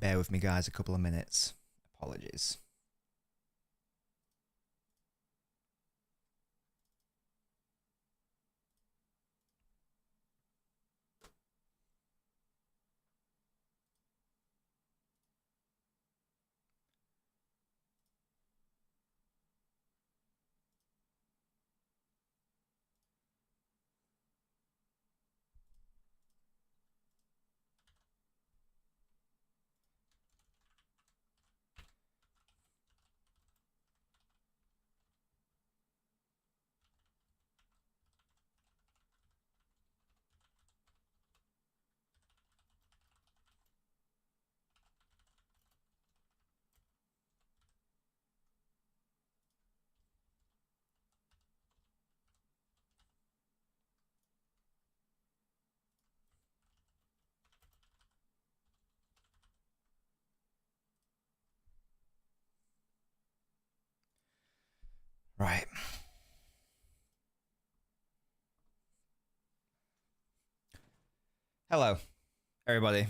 Bear with me, guys, a couple of minutes. Apologies. Right. Hello, everybody.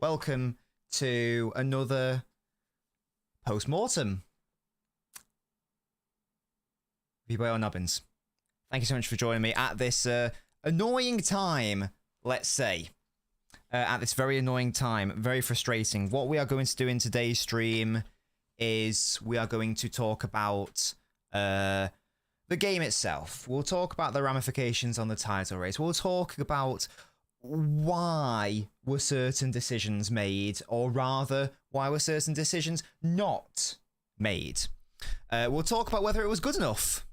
Welcome to another Post-Mortem. LNobbins. Thank you so much for joining me at this annoying time, let's say. At this very annoying time, very frustrating. What we are going to do in today's stream is we are going to talk about the game itself. We'll talk about the ramifications on the title race. We'll talk about why were certain decisions made, or rather, why were certain decisions not made. We'll talk about whether it was good enough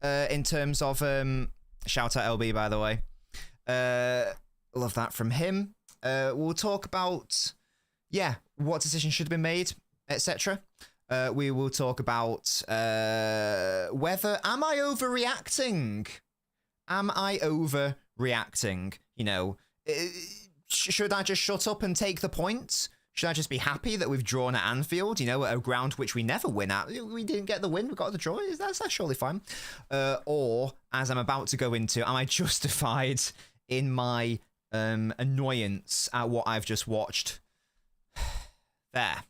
in terms of... shout out LB, by the way. Love that from him. We'll talk about, what decisions should have been made, etc. We will talk about whether, am I overreacting? Am I overreacting? You know, should I just shut up and take the points? Should I just be happy that we've drawn at Anfield, you know, at a ground which we never win at? We didn't get the win, we got the draw. That's surely fine. Or, as I'm about to go into, am I justified in my annoyance at what I've just watched? There.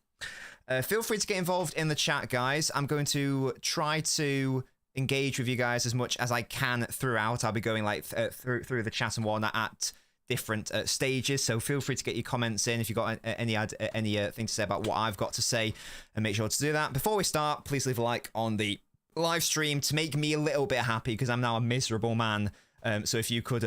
Feel free to get involved in the chat, guys. I'm going to try to engage with you guys as much as I can throughout. I'll be going like through the chat and whatnot at different stages, so feel free to get your comments in if you've got anything to say about what I've got to say, and make sure to do that. Before we start, please leave a like on the live stream to make me a little bit happy, because I'm now a miserable man. So if you could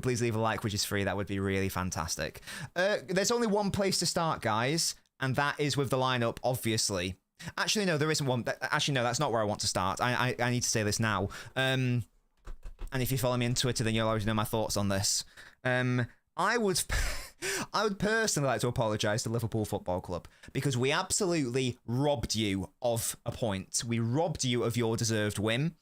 please leave a like, which is free, that would be really fantastic. There's only one place to start, guys, and that is with the lineup, obviously. Actually, no, there isn't one. Actually, no, that's not where I want to start. I need to say this now. And if you follow me on Twitter, then you'll already know my thoughts on this. I would personally like to apologise to Liverpool Football Club, because we absolutely robbed you of a point. We robbed you of your deserved win.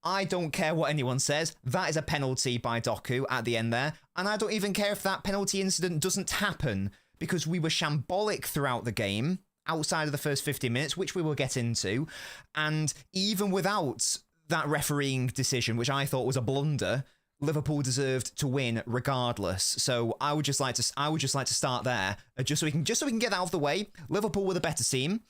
I don't care what anyone says. That is a penalty by Doku at the end there. And I don't even care if that penalty incident doesn't happen, because we were shambolic throughout the game, outside of the first 50 minutes, which we will get into. And even without that refereeing decision, which I thought was a blunder, Liverpool deserved to win regardless. So I would just like to start there, just so we can get that out of the way. Liverpool were the better team.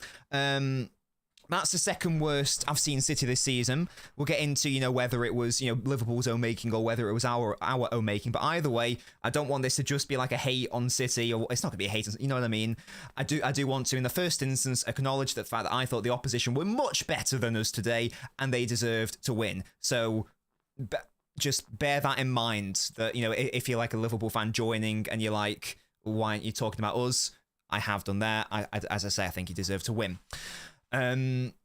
That's the second worst I've seen City this season. We'll get into, you know, whether it was, you know, Liverpool's own making or whether it was our own making. But either way, I don't want this to just be like a hate on City, or it's not going to be a hate on, you know what I mean? I do want to, in the first instance, acknowledge the fact that I thought the opposition were much better than us today, and they deserved to win. So just bear that in mind, that, you know, if you're like a Liverpool fan joining and you're like, why aren't you talking about us? I have done that. As I say, I think you deserve to win.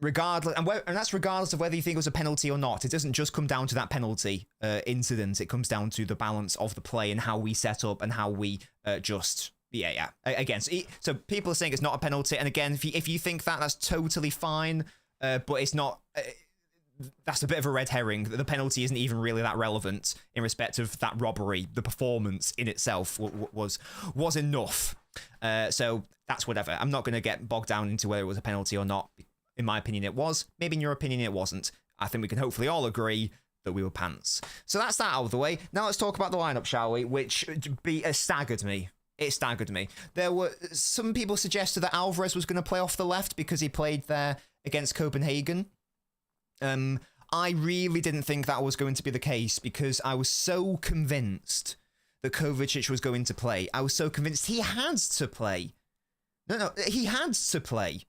Regardless, and that's regardless of whether you think it was a penalty or not. It doesn't just come down to that penalty incident. It comes down to the balance of the play and how we set up and how we again. So people are saying it's not a penalty, and again, if you think that, that's totally fine. But it's not. That's a bit of a red herring. The penalty isn't even really that relevant in respect of that robbery. The performance in itself was enough. So that's whatever. I'm not going to get bogged down into whether it was a penalty or not. In my opinion, it was. Maybe in your opinion, it wasn't. I think we can hopefully all agree that we were pants. So that's that out of the way. Now let's talk about the lineup, shall we? Which staggered me. It staggered me. There were some people suggested that Alvarez was going to play off the left because he played there against Copenhagen. I really didn't think that was going to be the case because I was so convinced that Kovacic was going to play. I was so convinced he had to play. No, he had to play.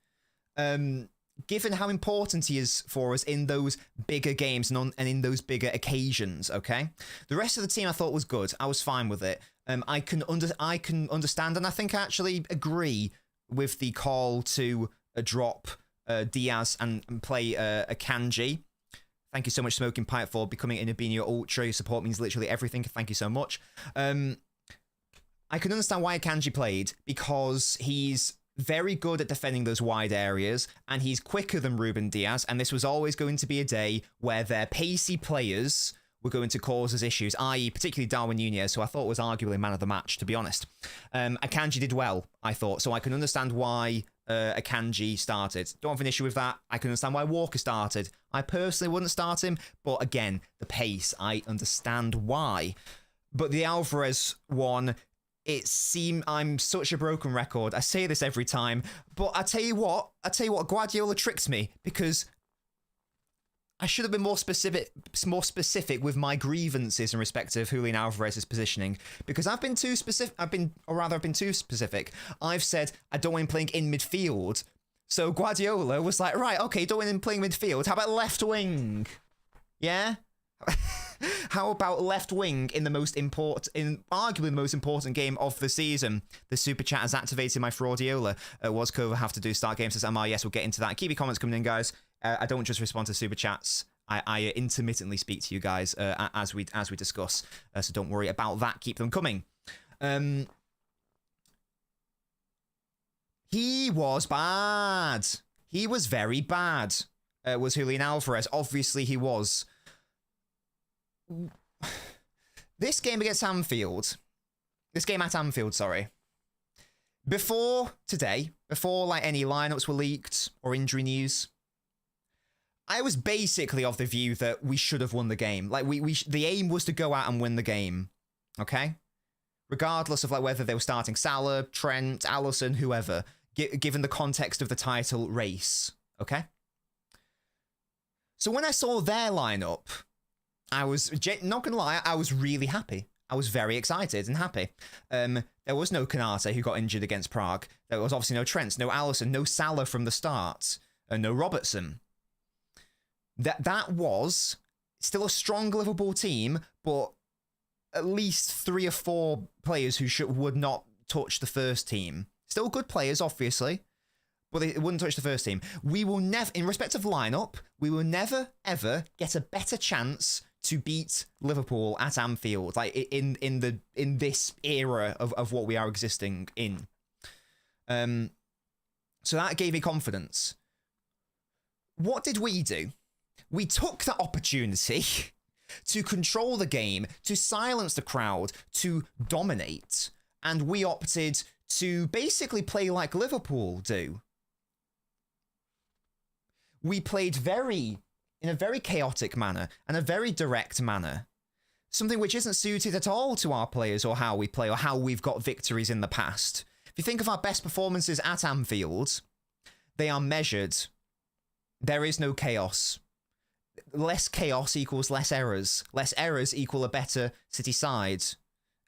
Given how important he is for us in those bigger games and in those bigger occasions, okay? The rest of the team I thought was good. I was fine with it. I can understand, and I think I actually agree with the call to drop Diaz and play Akanji. Thank you so much, Smoking Pipe, for becoming an Albino Ultra. Your support means literally everything. Thank you so much. I can understand why Akanji played, because he's very good at defending those wide areas, and he's quicker than Ruben Diaz, and this was always going to be a day where their pacey players were going to cause us issues, i.e. particularly Darwin Nunez, who I thought was arguably man of the match, to be honest. Akanji did well, I thought, so I can understand why Akanji started. Don't have an issue with that. I can understand why Walker started. I personally wouldn't start him, but again, the pace, I understand why. But the Alvarez one, I'm such a broken record. I say this every time, but I tell you what, Guardiola tricked me, because I should have been more specific with my grievances in respect of Julian Alvarez's positioning, because I've been too specific. I've been too specific. I've said I don't want him playing in midfield. So Guardiola was like, right, okay, don't want him playing midfield. How about left wing? Yeah? How about left wing in arguably the most important game of the season? The super chat has activated my Fraudiola. Was Kova have to do start games? Says Amar. Yes, we'll get into that. Keep your comments coming in, guys. I don't just respond to super chats. I intermittently speak to you guys as we discuss. So don't worry about that. Keep them coming. He was bad. He was very bad. Was Julian Alvarez? Obviously, he was. This game at Anfield, sorry. Before today, before like any lineups were leaked or injury news, I was basically of the view that we should have won the game. Like the aim was to go out and win the game, okay? Regardless of like whether they were starting Salah, Trent, Alisson, whoever, given the context of the title race, okay? So when I saw their lineup, I was, not going to lie, I was really happy. I was very excited and happy. There was no Kanate, who got injured against Prague. There was obviously no Trent, no Alisson, no Salah from the start, and no Robertson. That was still a strong Liverpool team, but at least 3 or 4 players who would not touch the first team. Still good players, obviously, but they wouldn't touch the first team. We will never, in respect of lineup, we will never, ever get a better chance to beat Liverpool at Anfield, like in this era of what we are existing in. So that gave me confidence. What did we do? We took that opportunity to control the game, to silence the crowd, to dominate, and we opted to basically play like Liverpool do. We played in a very chaotic manner and a very direct manner. Something which isn't suited at all to our players or how we play or how we've got victories in the past. If you think of our best performances at Anfield, they are measured. There is no chaos. Less chaos equals less errors. Less errors equal a better City side.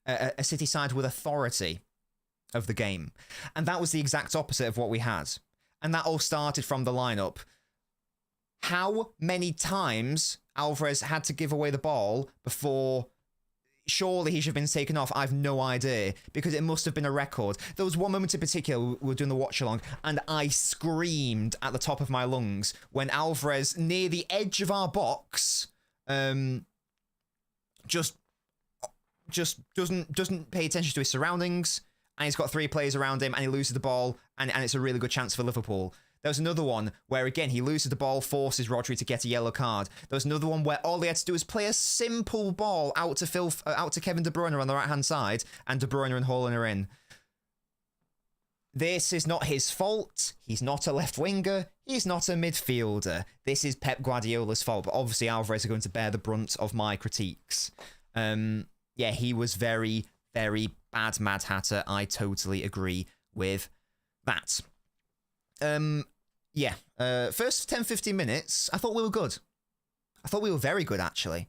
A City side with authority of the game. And that was the exact opposite of what we had. And that all started from the lineup. How many times Alvarez had to give away the ball before surely he should have been taken off? I have no idea, because it must have been a record. There was one moment in particular, we were doing the watch-along, and I screamed at the top of my lungs when Alvarez, near the edge of our box, just doesn't pay attention to his surroundings, and he's got 3 players around him, and he loses the ball, and it's a really good chance for Liverpool. There was another one where, again, he loses the ball, forces Rodri to get a yellow card. There was another one where all he had to do was play a simple ball out to Kevin De Bruyne on the right-hand side, and De Bruyne and Haaland are in. This is not his fault. He's not a left winger. He's not a midfielder. This is Pep Guardiola's fault. But obviously, Alvarez are going to bear the brunt of my critiques. Yeah, he was very, very bad Mad Hatter. I totally agree with that. Yeah, first 10-15 minutes, I thought we were good. I thought we were very good, actually.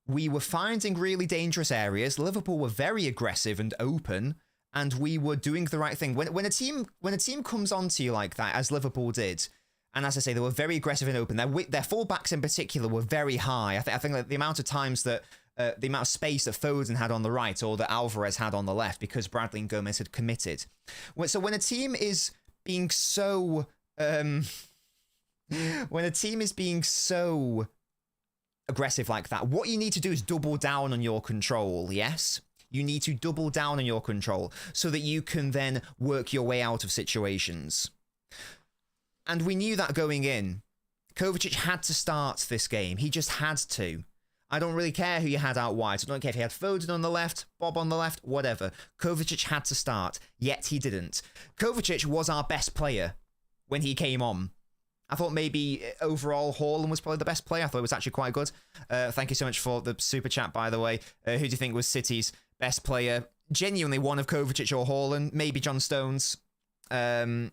We were finding really dangerous areas. Liverpool were very aggressive and open, and we were doing the right thing. When a team comes onto you like that, as Liverpool did, and as I say, they were very aggressive and open. Their fullbacks in particular were very high. I think that the amount of times that the amount of space that Foden had on the right or that Alvarez had on the left because Bradley and Gomez had committed. So when a team is being so aggressive like that, what you need to do is double down on your control. Yes, you need to double down on your control so that you can then work your way out of situations. And we knew that going in. Kovacic had to start this game. He just had to. I don't really care who you had out wide. I don't care if you had Foden on the left, Bob on the left, whatever. Kovacic had to start, yet he didn't. Kovacic was our best player when he came on. I thought maybe overall Haaland was probably the best player. I thought it was actually quite good. Thank you so much for the super chat, by the way. Who do you think was City's best player? Genuinely one of Kovacic or Haaland. Maybe John Stones. I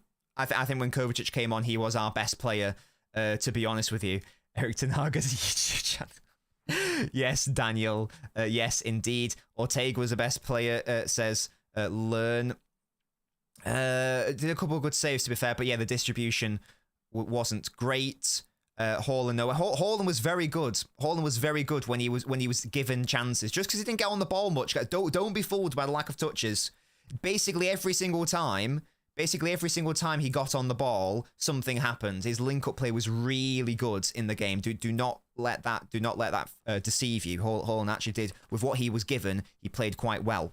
think when Kovacic came on, he was our best player, to be honest with you. Eric Ten Hag's YouTube chat. Yes, Daniel. Yes, indeed. Ortega was the best player, says Learn. Did a couple of good saves, to be fair, but yeah, the distribution wasn't great. Haaland, no. Haaland was very good. Haaland was very good when he was given chances. Just because he didn't get on the ball much. Don't be fooled by the lack of touches. Basically every single time he got on the ball, something happened. His link-up play was really good in the game. Do not let that deceive you. Haaland actually did, with what he was given, he played quite well.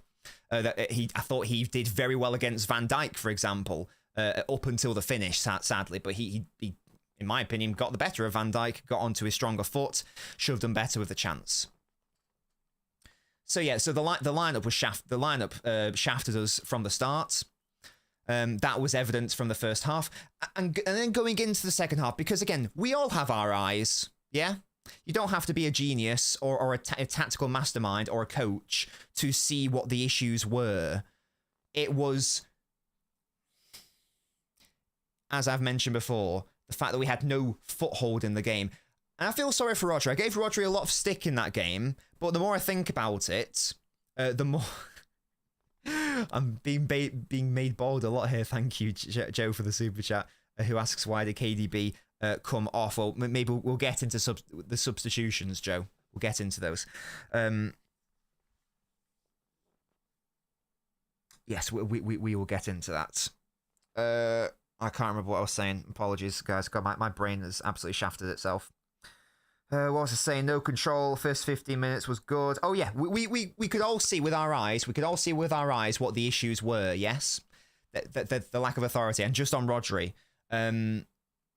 I thought he did very well against Van Dijk, for example, up until the finish, sadly. But he, in my opinion, got the better of Van Dijk, got onto his stronger foot, shoved him better with the chance. So yeah, so the lineup was shafted us from the start. That was evident from the first half. And then going into the second half, because again, we all have our eyes, yeah? You don't have to be a genius or a tactical mastermind or a coach to see what the issues were. It was, as I've mentioned before, the fact that we had no foothold in the game. And I feel sorry for Rodri. I gave Rodri a lot of stick in that game, but the more I think about it, the more... I'm being made bold a lot here. Thank you, Joe, for the super chat, who asks why did KDB come off. Well, maybe we'll get into the substitutions, Joe. We'll get into those. Yes, we will get into that. I can't remember what I was saying. Apologies, guys. God, my brain has absolutely shafted itself. What was I saying? No control. First 15 minutes was good. Oh yeah, we could all see with our eyes. We could all see with our eyes what the issues were. Yes, the lack of authority, and just on Rodri.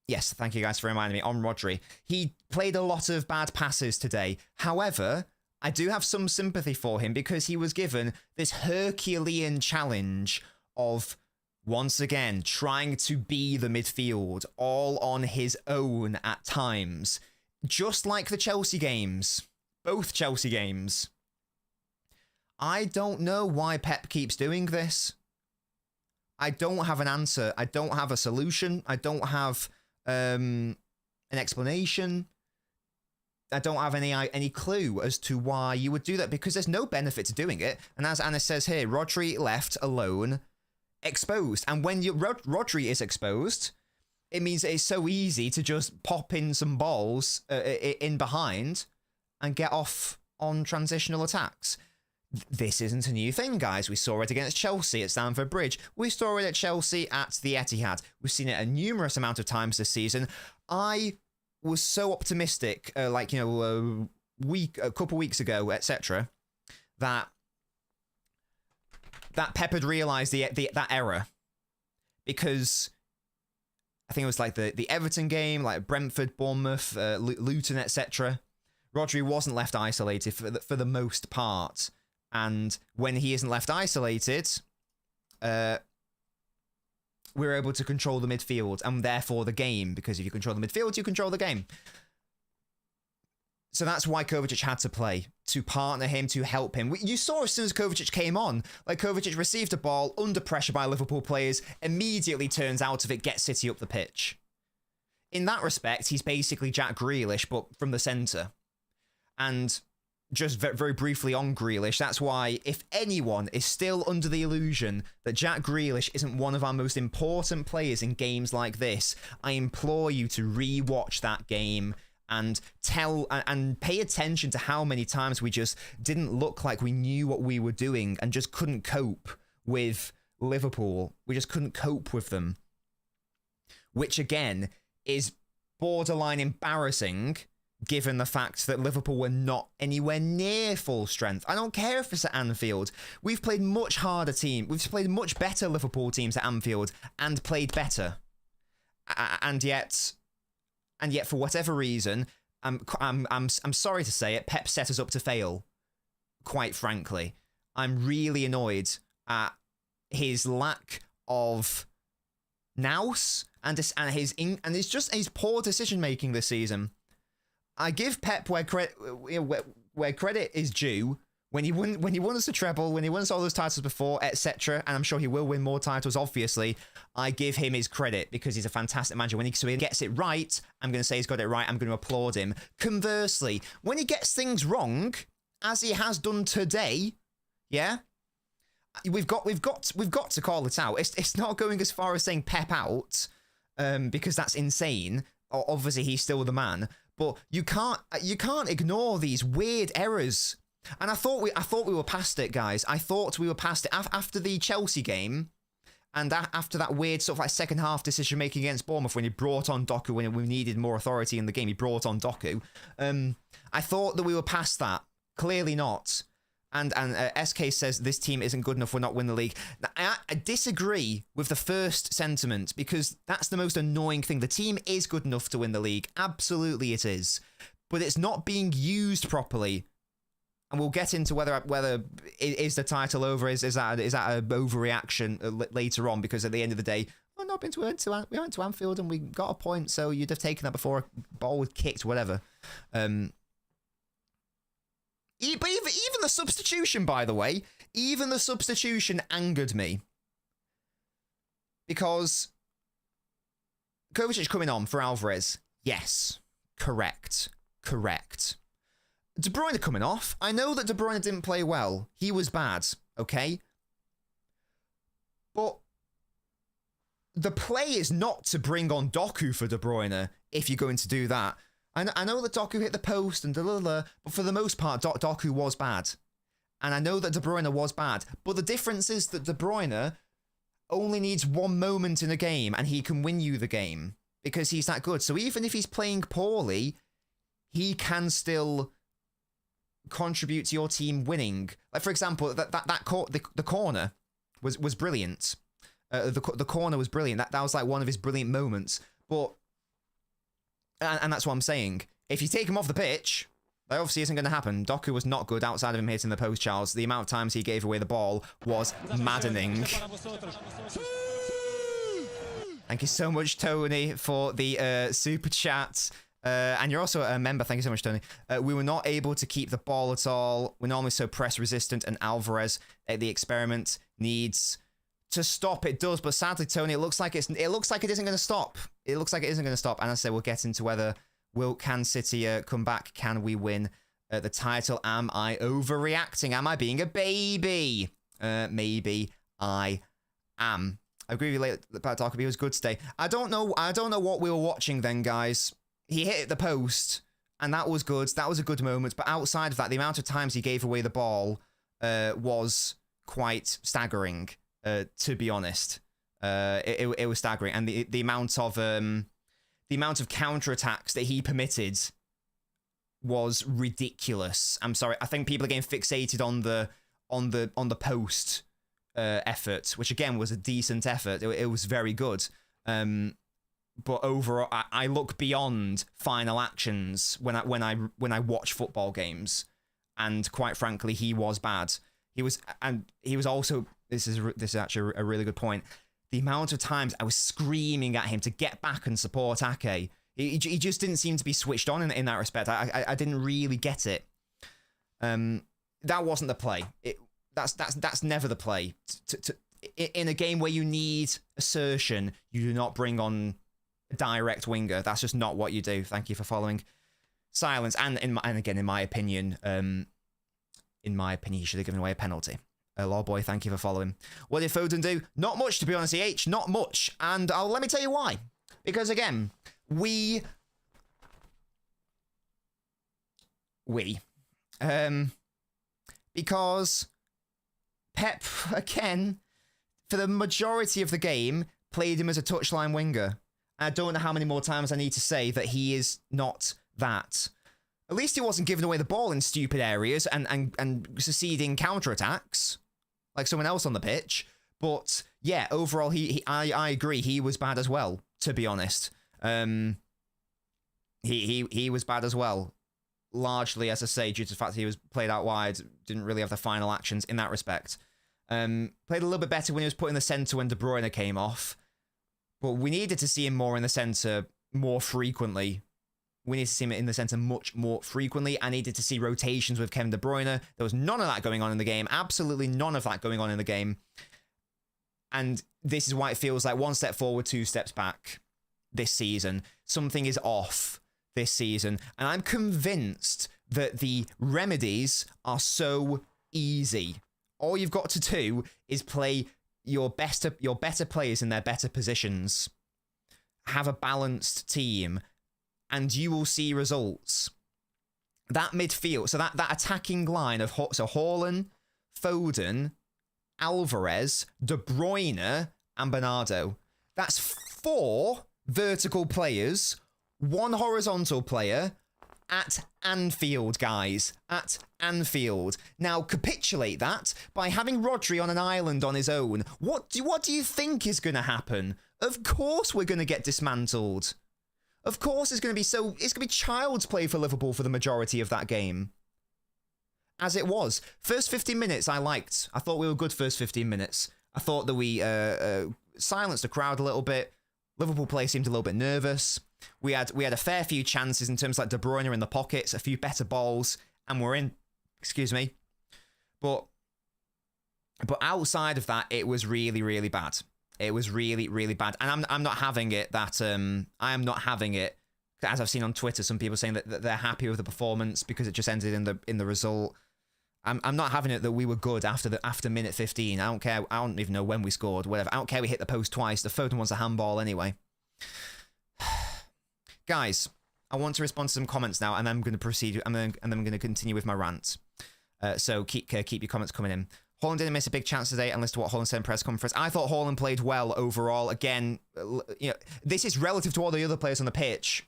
Yes, thank you guys for reminding me. On Rodri, he played a lot of bad passes today. However, I do have some sympathy for him because he was given this Herculean challenge of once again trying to be the midfield all on his own at times. Just like the Chelsea games. Both Chelsea games. I don't know why Pep keeps doing this. I don't have an answer. I don't have a solution. I don't have an explanation. I don't have any clue as to why you would do that, because there's no benefit to doing it. And as Anna says here, Rodri left alone, exposed. And when Rodri is exposed... it means it's so easy to just pop in some balls in behind and get off on transitional attacks. This isn't a new thing, guys. We saw it against Chelsea at Stamford Bridge. We saw it at Chelsea at the Etihad. We've seen it a numerous amount of times this season. I was so optimistic, a couple weeks ago, etc., that Pep had realised that error, because I think it was like the Everton game, like Brentford, Bournemouth, Luton, etc. Rodri wasn't left isolated for the most part. And when he isn't left isolated, we were able to control the midfield and therefore the game, because if you control the midfield, you control the game. So that's why Kovacic had to play, to partner him, to help him. You saw as soon as Kovacic came on, like Kovacic received a ball under pressure by Liverpool players, immediately turns out of it, gets City up the pitch. In that respect, he's basically Jack Grealish, but from the centre. And just very briefly on Grealish, that's why if anyone is still under the illusion that Jack Grealish isn't one of our most important players in games like this, I implore you to re-watch that game and pay attention to how many times we just didn't look like we knew what we were doing and just couldn't cope with Liverpool. We just couldn't cope with them. Which, again, is borderline embarrassing given the fact that Liverpool were not anywhere near full strength. I don't care if it's at Anfield. We've played much harder team. We've played much better Liverpool teams at Anfield and played better. And yet, for whatever reason, I'm sorry to say it, Pep set us up to fail. Quite frankly, I'm really annoyed at his lack of nous and his poor decision making this season. I give Pep where credit is due. When he won us the treble, when he won us all those titles before, etc., and I'm sure he will win more titles, obviously, I give him his credit because he's a fantastic manager. When he gets it right, I'm going to say he's got it right. I'm going to applaud him. Conversely, when he gets things wrong, as he has done today, yeah, we've got to call it out. It's not going as far as saying Pep out, because that's insane. Obviously, he's still the man, but you can't ignore these weird errors. And I thought we were past it, guys. I thought we were past it after the Chelsea game, and after that weird sort of like second half decision making against Bournemouth when he brought on Doku when we needed more authority in the game. He brought on Doku. I thought that we were past that. Clearly not. And SK says this team isn't good enough. We're not winning the league. I disagree with the first sentiment because that's the most annoying thing. The team is good enough to win the league. Absolutely, it is, but it's not being used properly. And we'll get into whether is the title over? Is that an overreaction later on? Because at the end of the day, we went to Anfield and we got a point. So you'd have taken that before a ball was kicked, whatever. But even the substitution, by the way, even the substitution angered me because Kovacic coming on for Alvarez. Yes, correct. De Bruyne coming off. I know that De Bruyne didn't play well. He was bad, okay? But the play is not to bring on Doku for De Bruyne if you're going to do that. I know that Doku hit the post and but for the most part, Doku was bad. And I know that De Bruyne was bad. But the difference is that De Bruyne only needs one moment in a game and he can win you the game because he's that good. So even if he's playing poorly, he can still contribute to your team winning. Like, for example, the corner was brilliant. The corner was brilliant. That was like one of his brilliant moments. But and that's what I'm saying. If you take him off the pitch, that obviously isn't going to happen. Doku was not good outside of him hitting the post, Charles. The amount of times he gave away the ball was maddening. Thank you so much, Tony, for the super chat. And you're also a member. Thank you so much, Tony. We were not able to keep the ball at all. We're normally so press resistant, and Alvarez, the experiment needs to stop. It does, but sadly, Tony, it looks like it isn't going to stop. It looks like it isn't going to stop. And I say we'll get into whether can City come back? Can we win the title? Am I overreacting? Am I being a baby? Maybe I am. I agree with you about Doku. He was good today. I don't know what we were watching then, guys. He hit the post, and that was good. That was a good moment. But outside of that, the amount of times he gave away the ball was quite staggering, to be honest. It was staggering. And the amount of counterattacks that he permitted was ridiculous. I'm sorry. I think people are getting fixated on the post effort, which again was a decent effort. It was very good. But overall, I look beyond final actions when I watch football games, and quite frankly, he was bad. He was also. This is actually a really good point. the amount of times I was screaming at him to get back and support Ake. He just didn't seem to be switched on in that respect. I didn't really get it. That wasn't the play. That's never the play. In a game where you need assertion, you do not bring on a direct winger. That's just not what you do. Thank you for following. Silence. And again, in my opinion, he should have given away a penalty. Lawboy, thank you for following. What did Foden do? Not much, to be honest, EH. Not much. And let me tell you why. Because again, because Pep, again, for the majority of the game, played him as a touchline winger. I don't know how many more times I need to say that he is not that. At least he wasn't giving away the ball in stupid areas and succeeding counterattacks like someone else on the pitch. But yeah, overall, I agree, he was bad as well, to be honest. He was bad as well. Largely, as I say, due to the fact he was played out wide, didn't really have the final actions in that respect. Played a little bit better when he was put in the centre when De Bruyne came off. But we needed to see him more in the centre more frequently. We need to see him in the centre much more frequently. I needed to see rotations with Kevin De Bruyne. There was none of that going on in the game. Absolutely none of that going on in the game. And this is why it feels like one step forward, two steps back this season. Something is off this season. And I'm convinced that the remedies are so easy. All you've got to do is play your better players in their better positions. Have a balanced team. And you will see results. That midfield, so that attacking line of Haaland, Foden, Alvarez, De Bruyne, and Bernardo. That's 4 vertical players, 1 horizontal player at Anfield, guys. At Anfield. Now, capitulate that by having Rodri on an island on his own. What do you think is going to happen? Of course we're going to get dismantled. Of course it's going to be child's play for Liverpool for the majority of that game. As it was. First 15 minutes I liked. I thought we were good first 15 minutes. I thought that we silenced the crowd a little bit. Liverpool play seemed a little bit nervous. We had a fair few chances in terms of like De Bruyne in the pockets, a few better balls, and we're in. Excuse me. But outside of that, it was really, really bad. It was really, really bad. And I'm not having it that I am not having it, as I've seen on Twitter, some people saying that they're happy with the performance because it just ended in the result. I'm not having it that we were good after minute 15. I don't care. I don't even know when we scored, whatever. I don't care we hit the post twice. The Foden wants a handball anyway. Guys, I want to respond to some comments now, and I'm going to proceed, and then I'm going to continue with my rant. So keep your comments coming in. Haaland didn't miss a big chance today, and listen to what Haaland said in press conference. I thought Haaland played well overall. Again, this is relative to all the other players on the pitch.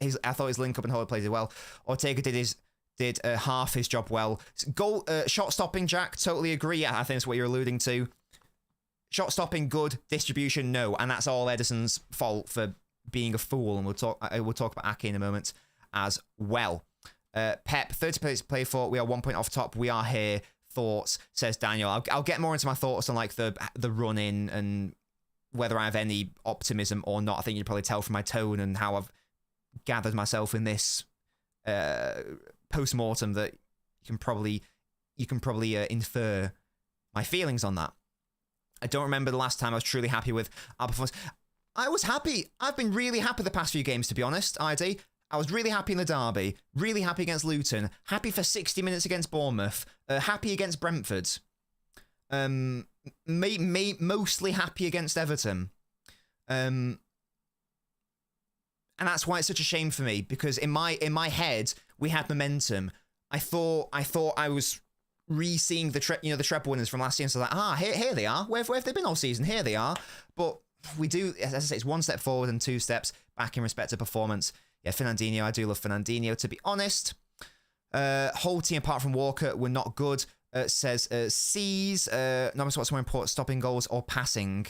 I thought his link-up and Haaland played it well. Ortega did half his job well. Goal, shot stopping, Jack. Totally agree. I think that's what you're alluding to. Shot stopping, good. Distribution, no. And that's all Ederson's fault for being a fool. And we'll talk about Ake in a moment as well. Pep, 30 players to play for. We are 1 point off top. We are here. Thoughts, says Daniel. I'll get more into my thoughts on like the run in and whether I have any optimism or not. I think you'd probably tell from my tone and how I've gathered myself in this post-mortem that you can probably infer my feelings on that. I don't remember the last time I was truly happy with our performance. I was happy. I've been really happy the past few games, to be honest, ID. I was really happy in the derby, really happy against Luton, happy for 60 minutes against Bournemouth, happy against Brentford, mostly happy against Everton. And that's why it's such a shame for me, because in my head we had momentum. I thought I was re-seeing the treble winners from last season. So like, here they are. Where have they been all season? Here they are. But we do, as I say, it's 1 step forward and 2 steps back in respect to performance. Yeah, Fernandinho, I do love Fernandinho, to be honest. Whole team apart from Walker were not good, says C's. Novice, what's more important, stopping goals or passing?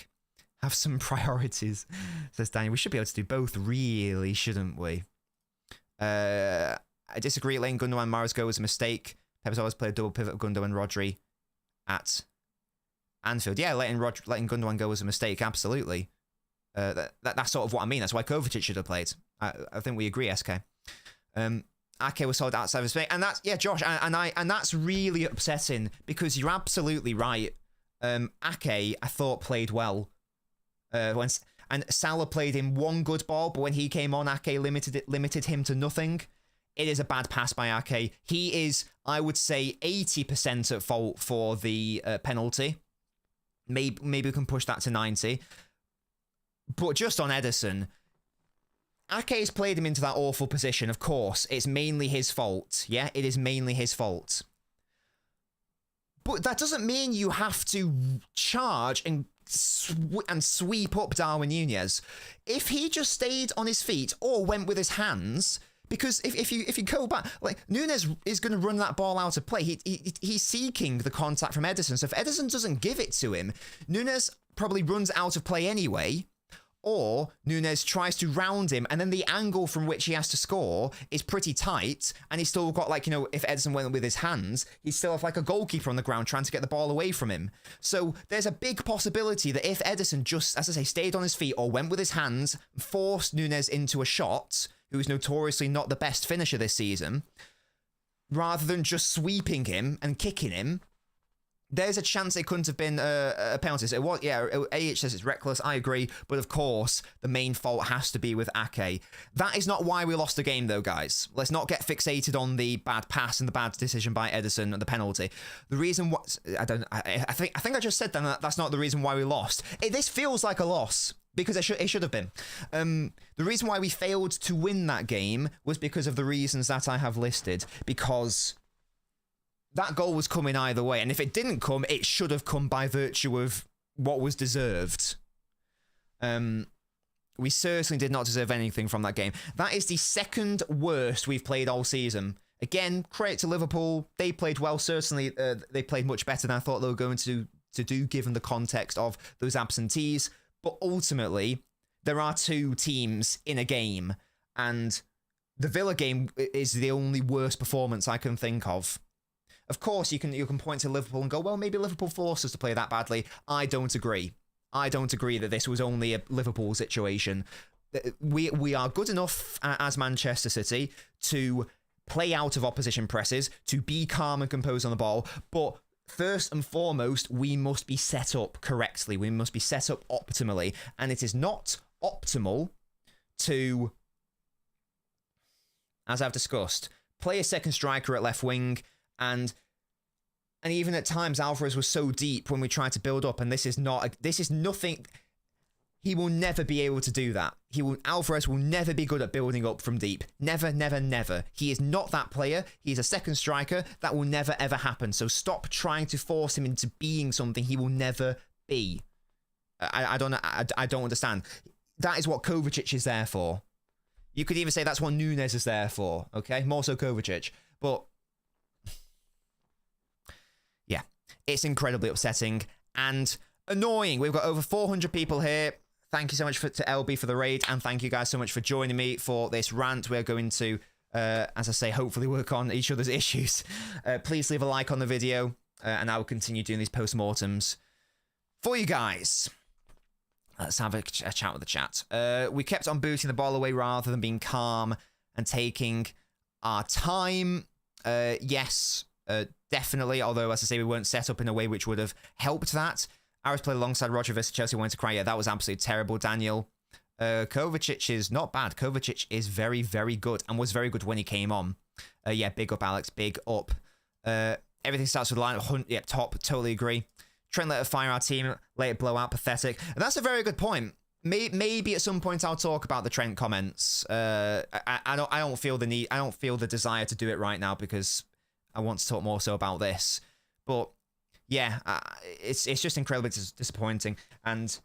Have some priorities, says Daniel. We should be able to do both, really, shouldn't we? I disagree. Letting Gundogan and Mahrez go was a mistake. Pep has always played a double pivot of Gundogan and Rodri at Anfield. Yeah, letting Gundogan go was a mistake, absolutely. That's sort of what I mean. That's why Kovacic should have played. I think we agree, SK. Ake was sold outside of Spain, and that's Josh, and that's really upsetting because you're absolutely right. Ake, I thought played well. And Salah played in one good ball, but when he came on, Ake limited him to nothing. It is a bad pass by Ake. He is, I would say, 80% at fault for the penalty. Maybe we can push that to 90. But just on Ederson, Ake's played him into that awful position. Of course, it's mainly his fault. Yeah, it is mainly his fault. But that doesn't mean you have to charge and sweep up Darwin Núñez. If he just stayed on his feet or went with his hands, because if you go back, like Núñez is going to run that ball out of play. He's seeking the contact from Ederson. So if Ederson doesn't give it to him, Núñez probably runs out of play anyway. Or Núñez tries to round him, and then the angle from which he has to score is pretty tight, and he's still got, like, you know, if Ederson went with his hands, he'd still have, like, a goalkeeper on the ground trying to get the ball away from him. So there's a big possibility that if Ederson just, as I say, stayed on his feet or went with his hands, forced Núñez into a shot, who's notoriously not the best finisher this season, rather than just sweeping him and kicking him, there's a chance it couldn't have been a penalty. So it was, yeah, AH says it's reckless. I agree. But of course, the main fault has to be with Ake. That is not why we lost the game, though, guys. Let's not get fixated on the bad pass and the bad decision by Ederson and the penalty. The reason what I think I just said that's not the reason why we lost. This feels like a loss because it should have been. The reason why we failed to win that game was because of the reasons that I have listed. Because that goal was coming either way, and if it didn't come, it should have come by virtue of what was deserved. We certainly did not deserve anything from that game. That is the second worst we've played all season. Again, credit to Liverpool. They played well. Certainly, they played much better than I thought they were going to do, given the context of those absentees. But ultimately, there are two teams in a game, and the Villa game is the only worst performance I can think of. Of course, you can point to Liverpool and go, well, maybe Liverpool forced us to play that badly. I don't agree. I don't agree that this was only a Liverpool situation. We are good enough as Manchester City to play out of opposition presses, to be calm and composed on the ball. But first and foremost, we must be set up correctly. We must be set up optimally. And it is not optimal to, as I've discussed, play a second striker at left wing. And even at times, Alvarez was so deep when we tried to build up, and this is nothing. He will never be able to do that. Alvarez will never be good at building up from deep. Never, never, never. He is not that player. He's a second striker. That will never, ever happen. So stop trying to force him into being something he will never be. I don't understand. That is what Kovacic is there for. You could even say that's what Núñez is there for. Okay, more so Kovacic, but. Yeah, it's incredibly upsetting and annoying. We've got over 400 people here. Thank you so much to LB for the raid, and thank you guys so much for joining me for this rant. We're going to, as I say, hopefully work on each other's issues. Please leave a like on the video, and I will continue doing these post-mortems for you guys. Let's have a chat with the chat. We kept on booting the ball away rather than being calm and taking our time. Yes, definitely, although, as I say, we weren't set up in a way which would have helped that. Aris played alongside Roger versus Chelsea, went to cry. Yeah, that was absolutely terrible, Daniel. Kovacic is not bad. Kovacic is very, very good, and was very good when he came on. Yeah, big up, Alex. Big up. Everything starts with the line. Yep, top. Totally agree. Trent let it fire our team. Let it blow out. Pathetic. And that's a very good point. Maybe at some point I'll talk about the Trent comments. I don't feel the need. I don't feel the desire to do it right now because I want to talk more so about this, but yeah, it's just incredibly disappointing. And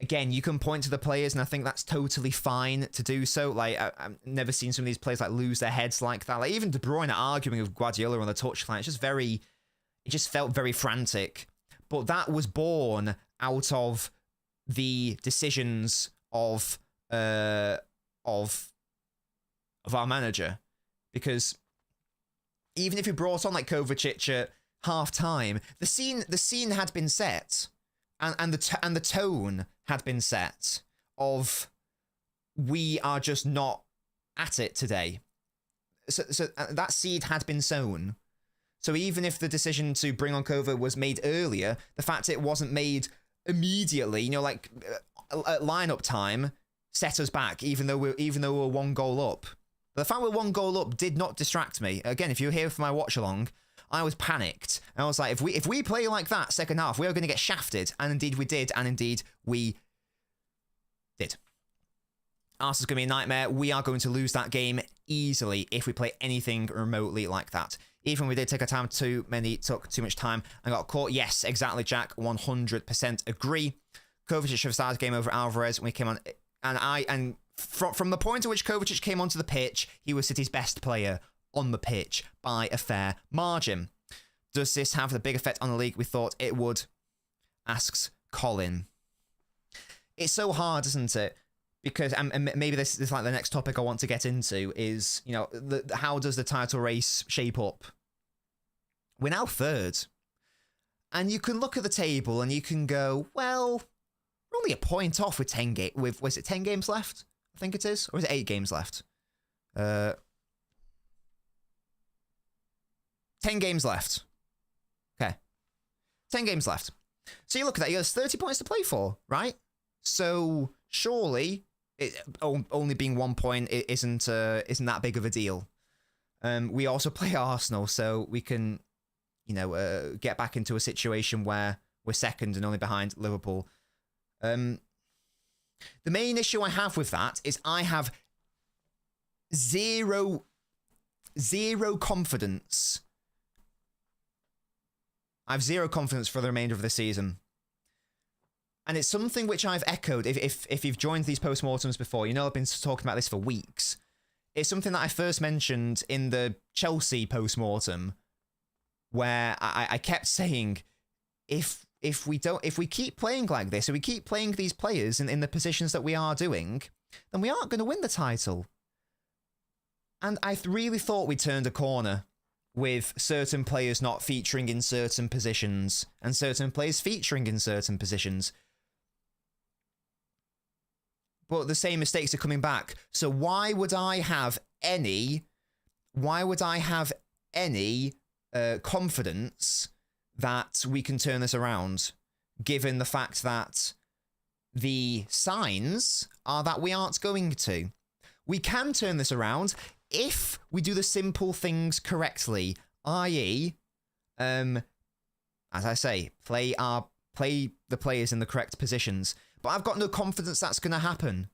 again, you can point to the players, and I think that's totally fine to do so. Like I've never seen some of these players like lose their heads like that. Like even De Bruyne arguing with Guardiola on the touchline. It just felt very frantic. But that was born out of the decisions of our manager, because even if you brought on like Kovacic at half time, the scene had been set. and the tone had been set of we are just not at it today. So that seed had been sown. So even if the decision to bring on Kova was made earlier, the fact it wasn't made immediately, like at lineup time, set us back. Even though we're 1 goal up, but the fact we're 1 goal up did not distract me. Again, if you're here for my watch along, I was panicked. And I was like, if we play like that second half, we are going to get shafted. And indeed we did. And indeed we did. Arsenal's going to be a nightmare. We are going to lose that game easily if we play anything remotely like that. Even when we did take our time, took too much time and got caught. Yes, exactly, Jack. 100% agree. Kovacic should have started the game over Alvarez when he came on. And from the point at which Kovacic came onto the pitch, he was City's best player on the pitch by a fair margin. Does this have the big effect on the league we thought it would? Asks Colin. It's so hard, isn't it? Because, and maybe this is like the next topic I want to get into is, how does the title race shape up? We're now 3rd. And you can look at the table and you can go, well, we're only a point off with 10 was it 10 games left? I think it is. Or is it 8 games left? 10 games left. Okay. 10 games left. So you look at that, there's 30 points to play for, right? So surely only being 1 point isn't that big of a deal. We also play Arsenal, so we can, get back into a situation where we're 2nd and only behind Liverpool. The main issue I have with that is I have zero confidence. I have zero confidence for the remainder of the season. And it's something which I've echoed. If you've joined these post-mortems before, I've been talking about this for weeks. It's something that I first mentioned in the Chelsea post-mortem, where I kept saying, if we keep playing like this, if we keep playing these players in the positions that we are doing, then we aren't going to win the title. And I really thought we turned a corner with certain players not featuring in certain positions and certain players featuring in certain positions. But the same mistakes are coming back. So why would I have any confidence that we can turn this around, given the fact that the signs are that we aren't going to? We can turn this around if we do the simple things correctly, i.e., as I say, play the players in the correct positions. But I've got no confidence that's going to happen,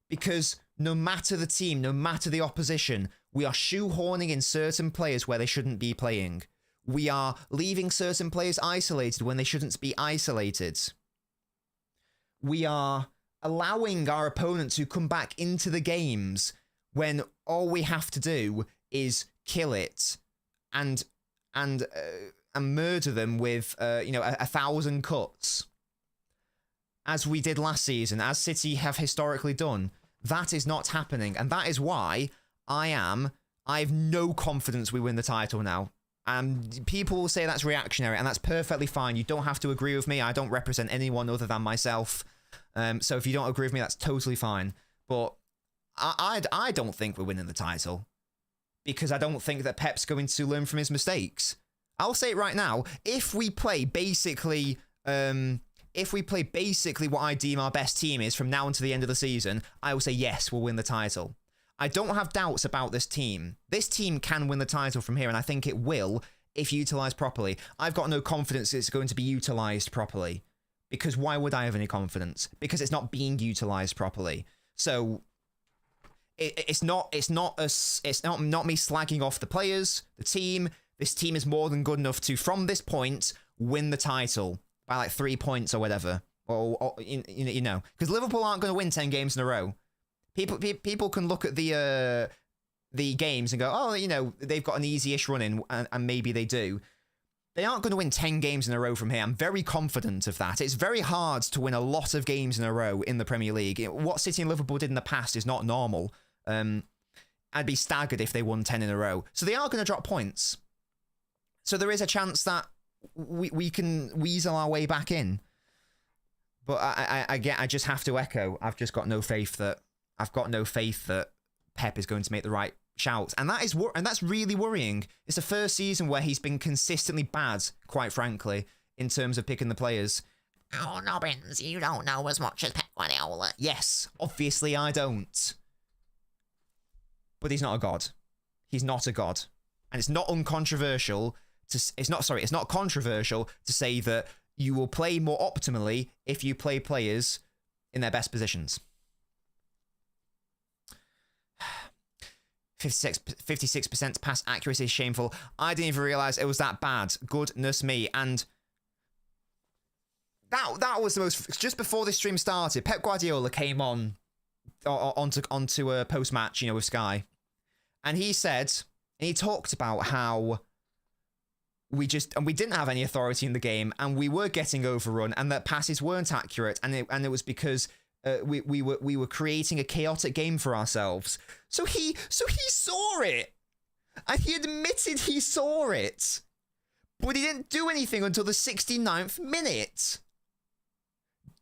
because no matter the team, no matter the opposition, we are shoehorning in certain players where they shouldn't be playing. We are leaving certain players isolated when they shouldn't be isolated. We are allowing our opponent to come back into the games when all we have to do is kill it and murder them with 1,000 cuts, as we did last season, as City have historically done. That is not happening, and that is why I have no confidence we win the title now. People will say that's reactionary, and that's perfectly fine. You don't have to agree with me. I don't represent anyone other than myself. So if you don't agree with me, that's totally fine. But I don't think we're winning the title, because I don't think that Pep's going to learn from his mistakes. I'll say it right now. If we play basically what I deem our best team is from now until the end of the season, I will say yes, we'll win the title. I don't have doubts about this team. This team can win the title from here, and I think it will if utilised properly. I've got no confidence it's going to be utilised properly, because why would I have any confidence? Because it's not being utilised properly. So it's not me slagging off the players, the team. This team is more than good enough to, from this point, win the title by like 3 points or whatever, or because Liverpool aren't going to win 10 games in a row. People can look at the games and go, oh, they've got an easy-ish run in, and maybe they do. They aren't going to win 10 games in a row from here. I'm very confident of that. It's very hard to win a lot of games in a row in the Premier League. What City and Liverpool did in the past is not normal. I'd be staggered if they won 10 in a row. So they are going to drop points. So there is a chance that we can weasel our way back in. But again, I just have to echo. I've got no faith that Pep is going to make the right shouts, and that's really worrying. It's the first season where he's been consistently bad, quite frankly, in terms of picking the players. Oh, Nobbins, you don't know as much as Pep Guardiola. Yes, obviously I don't. But he's not a god. He's not a god, and it's not uncontroversial to. It's not controversial to say that you will play more optimally if you play players in their best positions. 56% pass accuracy is shameful. I didn't even realize it was that bad. Goodness me. And that was the most... Just before this stream started, Pep Guardiola came onto a post-match, with Sky. And he said... And he talked about how we didn't have any authority in the game, and we were getting overrun, and that passes weren't accurate, and it was because we were creating a chaotic game for ourselves. So he saw it, and he admitted he saw it, but he didn't do anything until the 69th minute.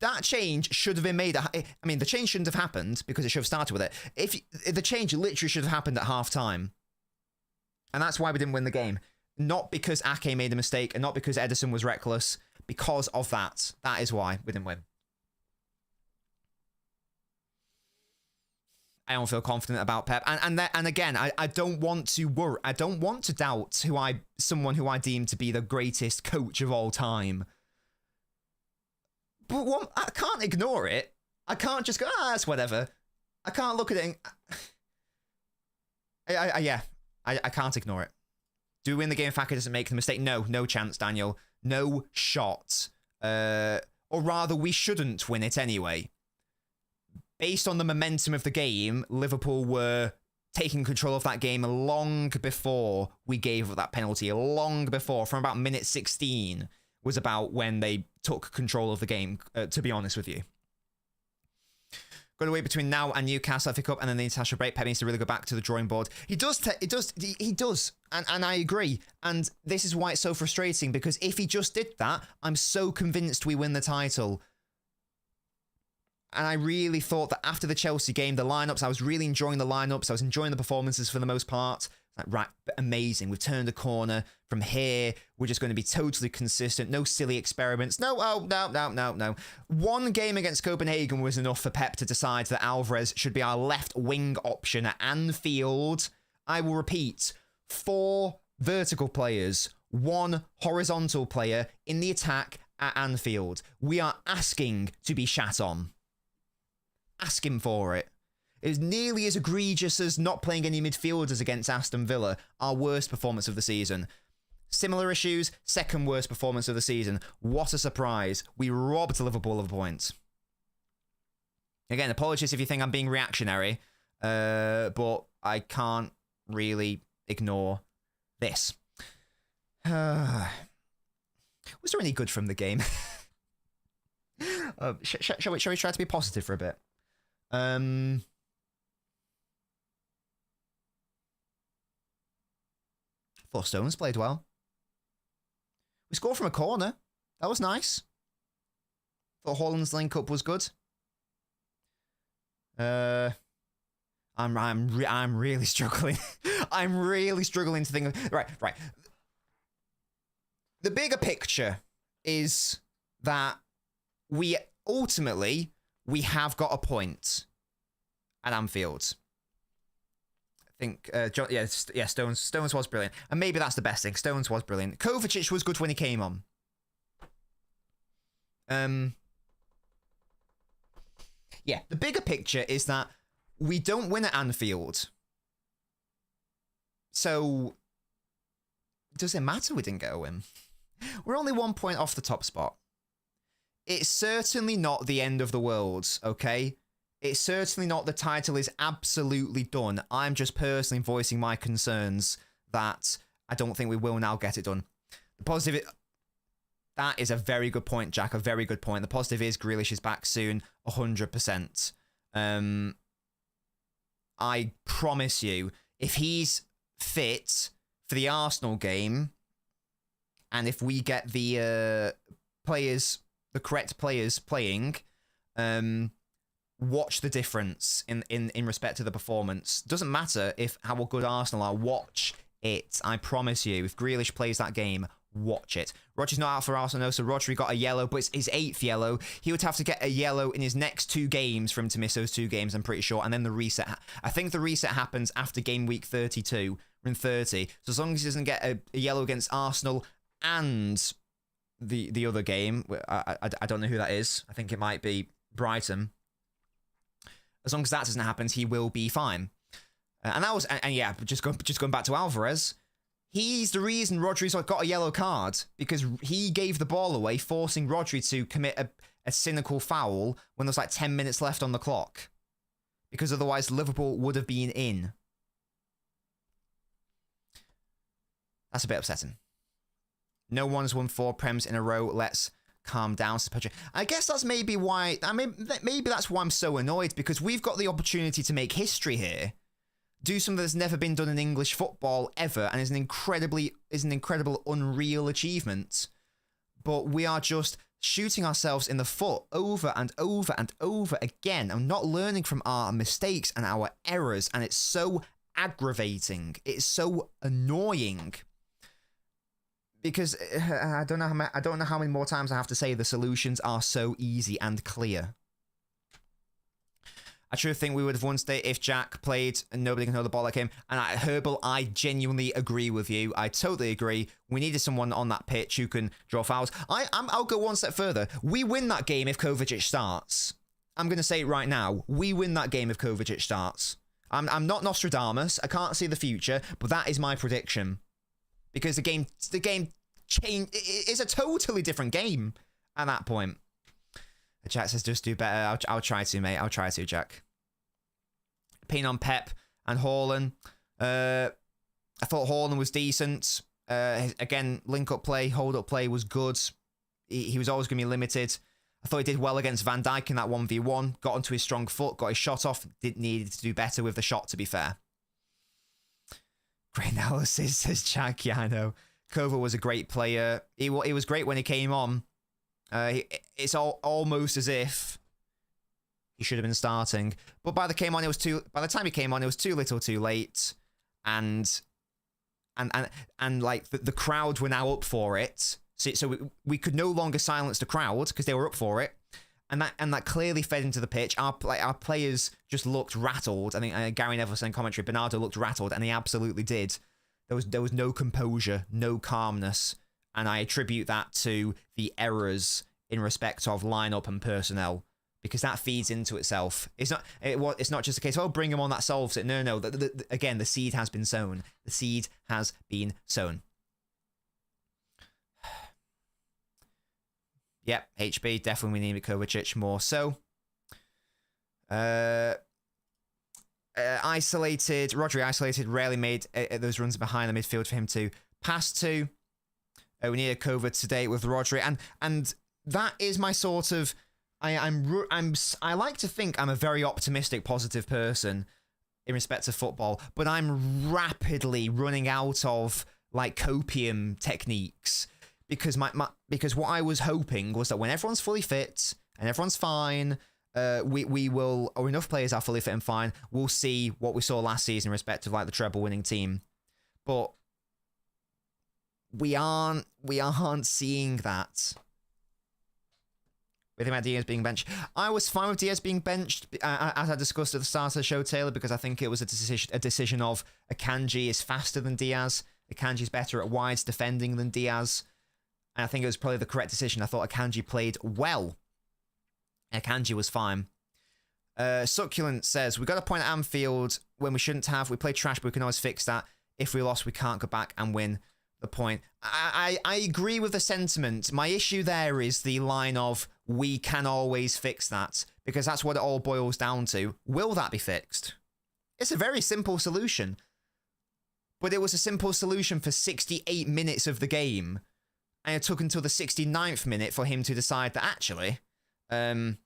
That change should have been made. I mean, the change shouldn't have happened because it should have started with it. If the change literally should have happened at half time. And that's why we didn't win the game. Not because Ake made a mistake and not because Edison was reckless. Because of that. That is why we didn't win. I don't feel confident about Pep. And again, I don't want to worry. I don't want to doubt someone who I deem to be the greatest coach of all time. But I can't ignore it. I can't just go, that's whatever. I can't look at it and... Yeah. I can't ignore it. Do we win the game if Ake doesn't make the mistake? No chance, Daniel. No shot. Or rather, we shouldn't win it anyway. Based on the momentum of the game, Liverpool were taking control of that game long before we gave up that penalty. Long before, from about minute 16, was about when they took control of the game, to be honest with you. Got to wait between now and Newcastle FA Cup and then the international break. Pep needs to really go back to the drawing board. He does. And I agree. And this is why it's so frustrating, because if he just did that, I'm so convinced we win the title. And I really thought that after the Chelsea game, the lineups, I was really enjoying the lineups. I was enjoying the performances for the most part. Like, right, amazing. We've turned a corner. From here, we're just going to be totally consistent. No silly experiments. No. One game against Copenhagen was enough for Pep to decide that Alvarez should be our left wing option at Anfield. I will repeat, 4 vertical players, 1 horizontal player in the attack at Anfield. We are asking to be shat on. Asking for it. It was nearly as egregious as not playing any midfielders against Aston Villa, our worst performance of the season. Similar issues, second worst performance of the season. What a surprise. We robbed Liverpool of a point. Again, apologies if you think I'm being reactionary, but I can't really ignore this. Was there any good from the game? Shall we try to be positive for a bit? Thought Stones played well. We scored from a corner. That was nice. Thought Haaland's link-up was good. I'm really struggling. I'm really struggling to think of... Right. The bigger picture is that we have got a point at Anfield. I think, Stones was brilliant. And maybe that's the best thing. Stones was brilliant. Kovacic was good when he came on. Yeah, the bigger picture is that we don't win at Anfield. So, does it matter we didn't get a win? We're only 1 point off the top spot. It's certainly not the end of the world, okay? It's certainly not the title is absolutely done. I'm just personally voicing my concerns that I don't think we will now get it done. The positive... That is a very good point, Jack. A very good point. The positive is Grealish is back soon. 100%. I promise you, if he's fit for the Arsenal game, and if we get the players the correct players playing, watch the difference in respect to the performance. Doesn't matter how good Arsenal are. Watch it. I promise you. If Grealish plays that game, watch it. Rodri's not out for Arsenal, no, so Rodri got a yellow, but it's his 8th yellow. He would have to get a yellow in his next 2 games for him to miss those 2 games, I'm pretty sure. And then the reset. I think the reset happens after game week 32. We're in 30. So as long as he doesn't get a yellow against Arsenal and the other game, I don't know who that is. I think it might be Brighton. As long as that doesn't happen, he will be fine. And that was, and yeah, just going back to Alvarez. He's the reason Rodri's got a yellow card, because he gave the ball away, forcing Rodri to commit a cynical foul when there's like 10 minutes left on the clock. Because otherwise Liverpool would have been in. That's a bit upsetting. No one's won 4 Prems in a row. Let's calm down. I guess that's maybe why. Maybe that's why I'm so annoyed, because we've got the opportunity to make history here. Do something that's never been done in English football ever, and is an incredible, unreal achievement. But we are just shooting ourselves in the foot over and over and over again, and not learning from our mistakes and our errors, and it's so aggravating. It's so annoying. Because I don't know how many more times I have to say the solutions are so easy and clear. I truly think we would have won today if Jack played and nobody can hold the ball like him. And Herbal, I genuinely agree with you. I totally agree. We needed someone on that pitch who can draw fouls. I'll go one step further. We win that game if Kovacic starts. I'm going to say it right now. We win that game if Kovacic starts. I'm not Nostradamus. I can't see the future, but that is my prediction. Because the game changed. It's a totally different game at that point. Jack says, just do better. I'll try to, mate. I'll try to, Jack. Opinion on Pep and Haaland. I thought Haaland was decent. Again, link-up play, hold-up play was good. He was always going to be limited. I thought he did well against Van Dijk in that 1v1. Got onto his strong foot, got his shot off. Needed to do better with the shot, to be fair. Great analysis, says Jack. Yeah, I know. Kova was a great player. He was great when he came on. It's almost as if he should have been starting, but by the time he came on, it was too little, too late, and like the crowd were now up for it. So we could no longer silence the crowd because they were up for it, and that clearly fed into the pitch. Our players just looked rattled. I think Gary Neville said in commentary, Bernardo looked rattled, and he absolutely did. There was no composure, no calmness. And I attribute that to the errors in respect of lineup and personnel, because that feeds into itself. It's not just a case, bring him on, that solves it. No. Again, the seed has been sown. The seed has been sown. Yep, HB, definitely we need Kovacic more so. Rodri isolated, rarely made those runs behind the midfield for him to pass to. We need a Kova today with Rodri, and that is my sort of. I like to think I'm a very optimistic, positive person in respect to football, but I'm rapidly running out of like copium techniques because because what I was hoping was that when everyone's fully fit and everyone's fine, we will, or enough players are fully fit and fine, we'll see what we saw last season in respect of like the treble winning team, but. We aren't seeing that. With him at Diaz being benched, I was fine with Diaz being benched, as I discussed at the start of the show, Taylor, because I think it was a decision of Akanji is faster than Diaz. Akanji's better at wides defending than Diaz, and I think it was probably the correct decision. I thought Akanji played well. Akanji was fine. Succulent says, we got a point at Anfield when we shouldn't have. We played trash, but we can always fix that. If we lost, we can't go back and win. The point. I agree with the sentiment. My issue there is the line of we can always fix that, because that's what it all boils down to. Will that be fixed? It's a very simple solution, but it was a simple solution for 68 minutes of the game, and it took until the 69th minute for him to decide that actually, now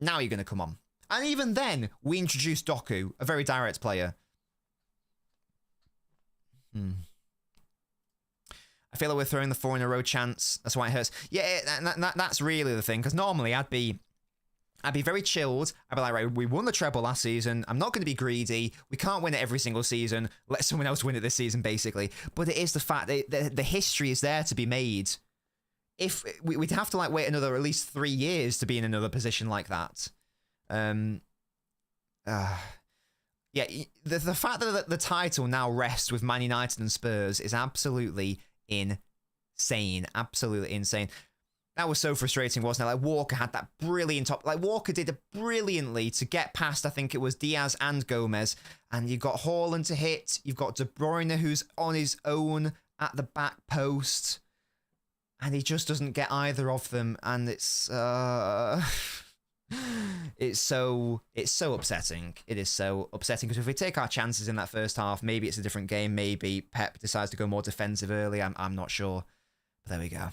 you're going to come on. And even then, we introduced Doku, a very direct player. I feel like we're throwing the 4 in a row chance. That's why it hurts. Yeah, that's really the thing. Because normally I'd be very chilled. I'd be like, right, we won the treble last season. I'm not going to be greedy. We can't win it every single season. Let someone else win it this season, basically. But it is the fact that the history is there to be made. If we'd have to like wait another at least 3 years to be in another position like that. Yeah, the fact that the title now rests with Man United and Spurs is absolutely insane. Absolutely insane. That was so frustrating, wasn't it? Like, Walker had that brilliant top. Like, Walker did it brilliantly to get past, I think it was Diaz and Gomez. And you've got Haaland to hit. You've got De Bruyne, who's on his own at the back post. And he just doesn't get either of them. And it's so upsetting. It is so upsetting, because if we take our chances in that first half, maybe it's a different game. Maybe Pep decides to go more defensive early. I'm not sure. But there we go.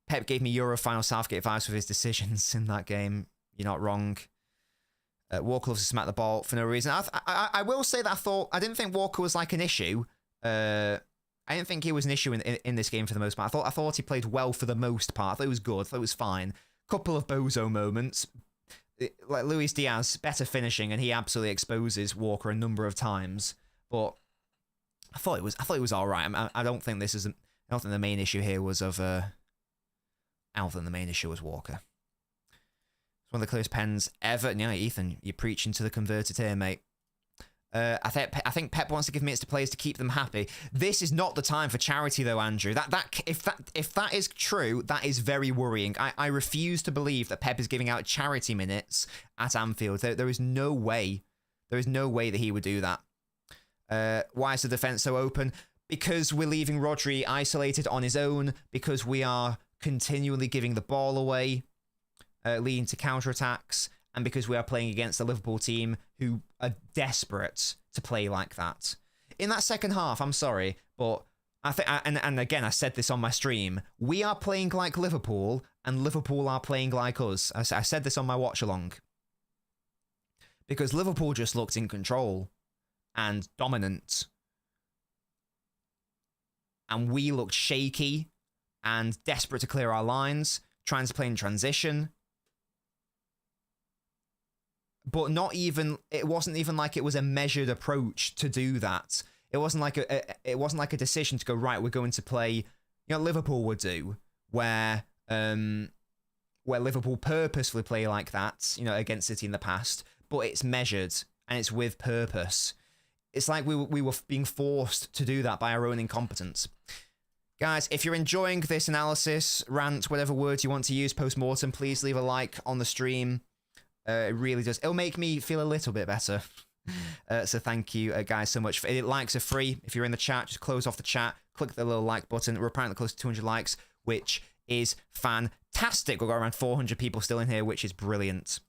Pep gave me Euro final Southgate vibes with his decisions in that game. You're not wrong. Walker loves to smack the ball for no reason. I will say that I didn't think Walker was like an issue. I didn't think he was an issue in this game for the most part. I thought he played well for the most part. I thought he was good. I thought it was fine. Couple of bozo moments. Like Luis Diaz, better finishing, and he absolutely exposes Walker a number of times. But I thought it was all right. I don't think the main issue here was of. I don't think the main issue was Walker. It's one of the clearest pens ever. Yeah, Ethan, you're preaching to the converted here, mate. I think Pep wants to give minutes to players to keep them happy. This is not the time for charity, though, Andrew. If that is true, that is very worrying. I refuse to believe that Pep is giving out charity minutes at Anfield. There is no way. There is no way that he would do that. Why is the defense so open? Because we're leaving Rodri isolated on his own. Because we are continually giving the ball away, leading to counterattacks, and because we are playing against a Liverpool team who are desperate to play like that. In that second half, I'm sorry, but I think, and again, I said this on my stream, we are playing like Liverpool, and Liverpool are playing like us. I said this on my watch-along. Because Liverpool just looked in control and dominant. And we looked shaky and desperate to clear our lines, trying to play in transition. But it wasn't even like it was a measured approach to do that. It wasn't like a decision to go, right, we're going to play, Liverpool would do, where Liverpool purposefully play like that, against City in the past, but it's measured and it's with purpose. It's like we were being forced to do that by our own incompetence. Guys, if you're enjoying this analysis, rant, whatever words you want to use, post-mortem, please leave a like on the stream. It really does. It'll make me feel a little bit better. So thank you, guys, so much. Likes are free. If you're in the chat, just close off the chat, click the little like button. We're apparently close to 200 likes, which is fantastic. We've got around 400 people still in here, which is brilliant.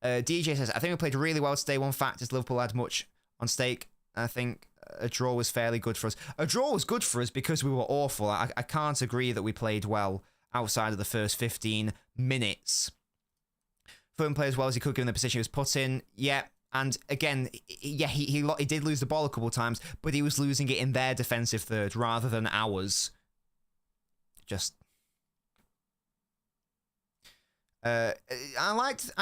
DJ says, I think we played really well today. One fact is Liverpool had much on stake. I think a draw was fairly good for us. A draw was good for us because we were awful. I can't agree that we played well outside of the first 15 minutes. Fulham played as well as he could given the position he was put in. Yeah, and again, yeah, he did lose the ball a couple of times, but he was losing it in their defensive third rather than ours. Just... I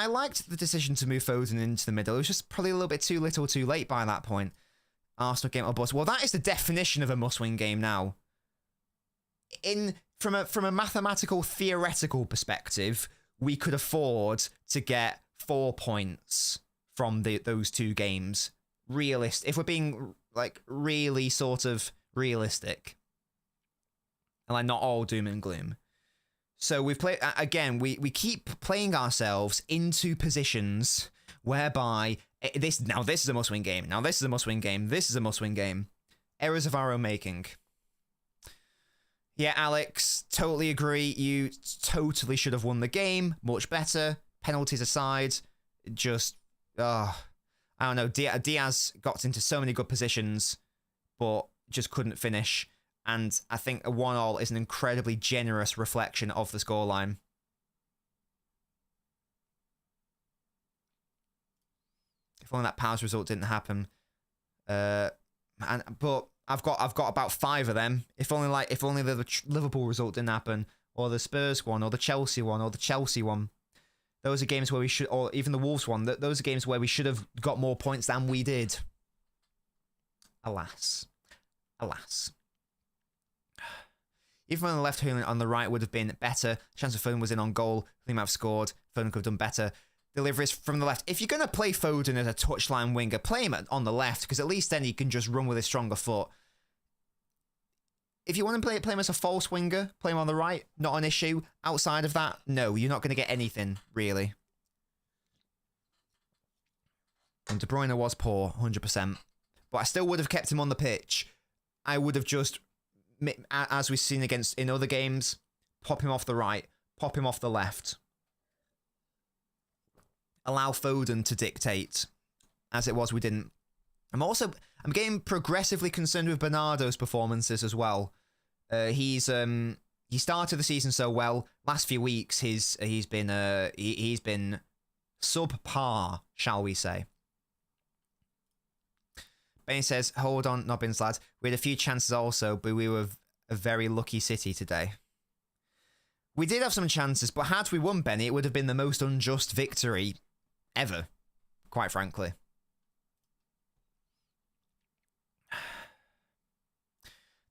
liked the decision to move Foden into the middle. It was just probably a little bit too little too late by that point. Arsenal game or bust. Well, that is the definition of a must-win game now. From a mathematical, theoretical perspective, we could afford to get 4 points from those two games. If we're being like really sort of realistic, and like not all doom and gloom. So we've played again. We keep playing ourselves into positions whereby this is a must-win game. Now this is a must-win game. This is a must-win game. Errors of our own making. Yeah, Alex, totally agree. You totally should have won the game. Much better. Penalties aside, just I don't know. Diaz got into so many good positions, but just couldn't finish. And I think a 1-1 is an incredibly generous reflection of the scoreline. If only that Palace result didn't happen. But I've got about 5 of them. If only the Liverpool result didn't happen, or the Spurs one, or the Chelsea one, or the Chelsea one. Those are games where we should, or even the Wolves one. Those are games where we should have got more points than we did. Alas. Even on the left, Haaland on the right would have been better. Chance of Foden was in on goal. He might have scored. Foden could have done better. Deliveries from the left. If you're going to play Foden as a touchline winger, play him on the left, because at least then he can just run with his stronger foot. If you want to play him as a false winger, play him on the right, not an issue. Outside of that, no, you're not going to get anything, really. And De Bruyne was poor, 100%. But I still would have kept him on the pitch. I would have just, as we've seen in other games, pop him off the right, pop him off the left. Allow Foden to dictate. As it was, we didn't. I'm getting progressively concerned with Bernardo's performances as well. He started the season so well. Last few weeks, he's been subpar, shall we say? Benny says, "Hold on, Nobbins lads. We had a few chances also, but we were a very lucky City today." We did have some chances, but had we won, Benny, it would have been the most unjust victory ever, quite frankly.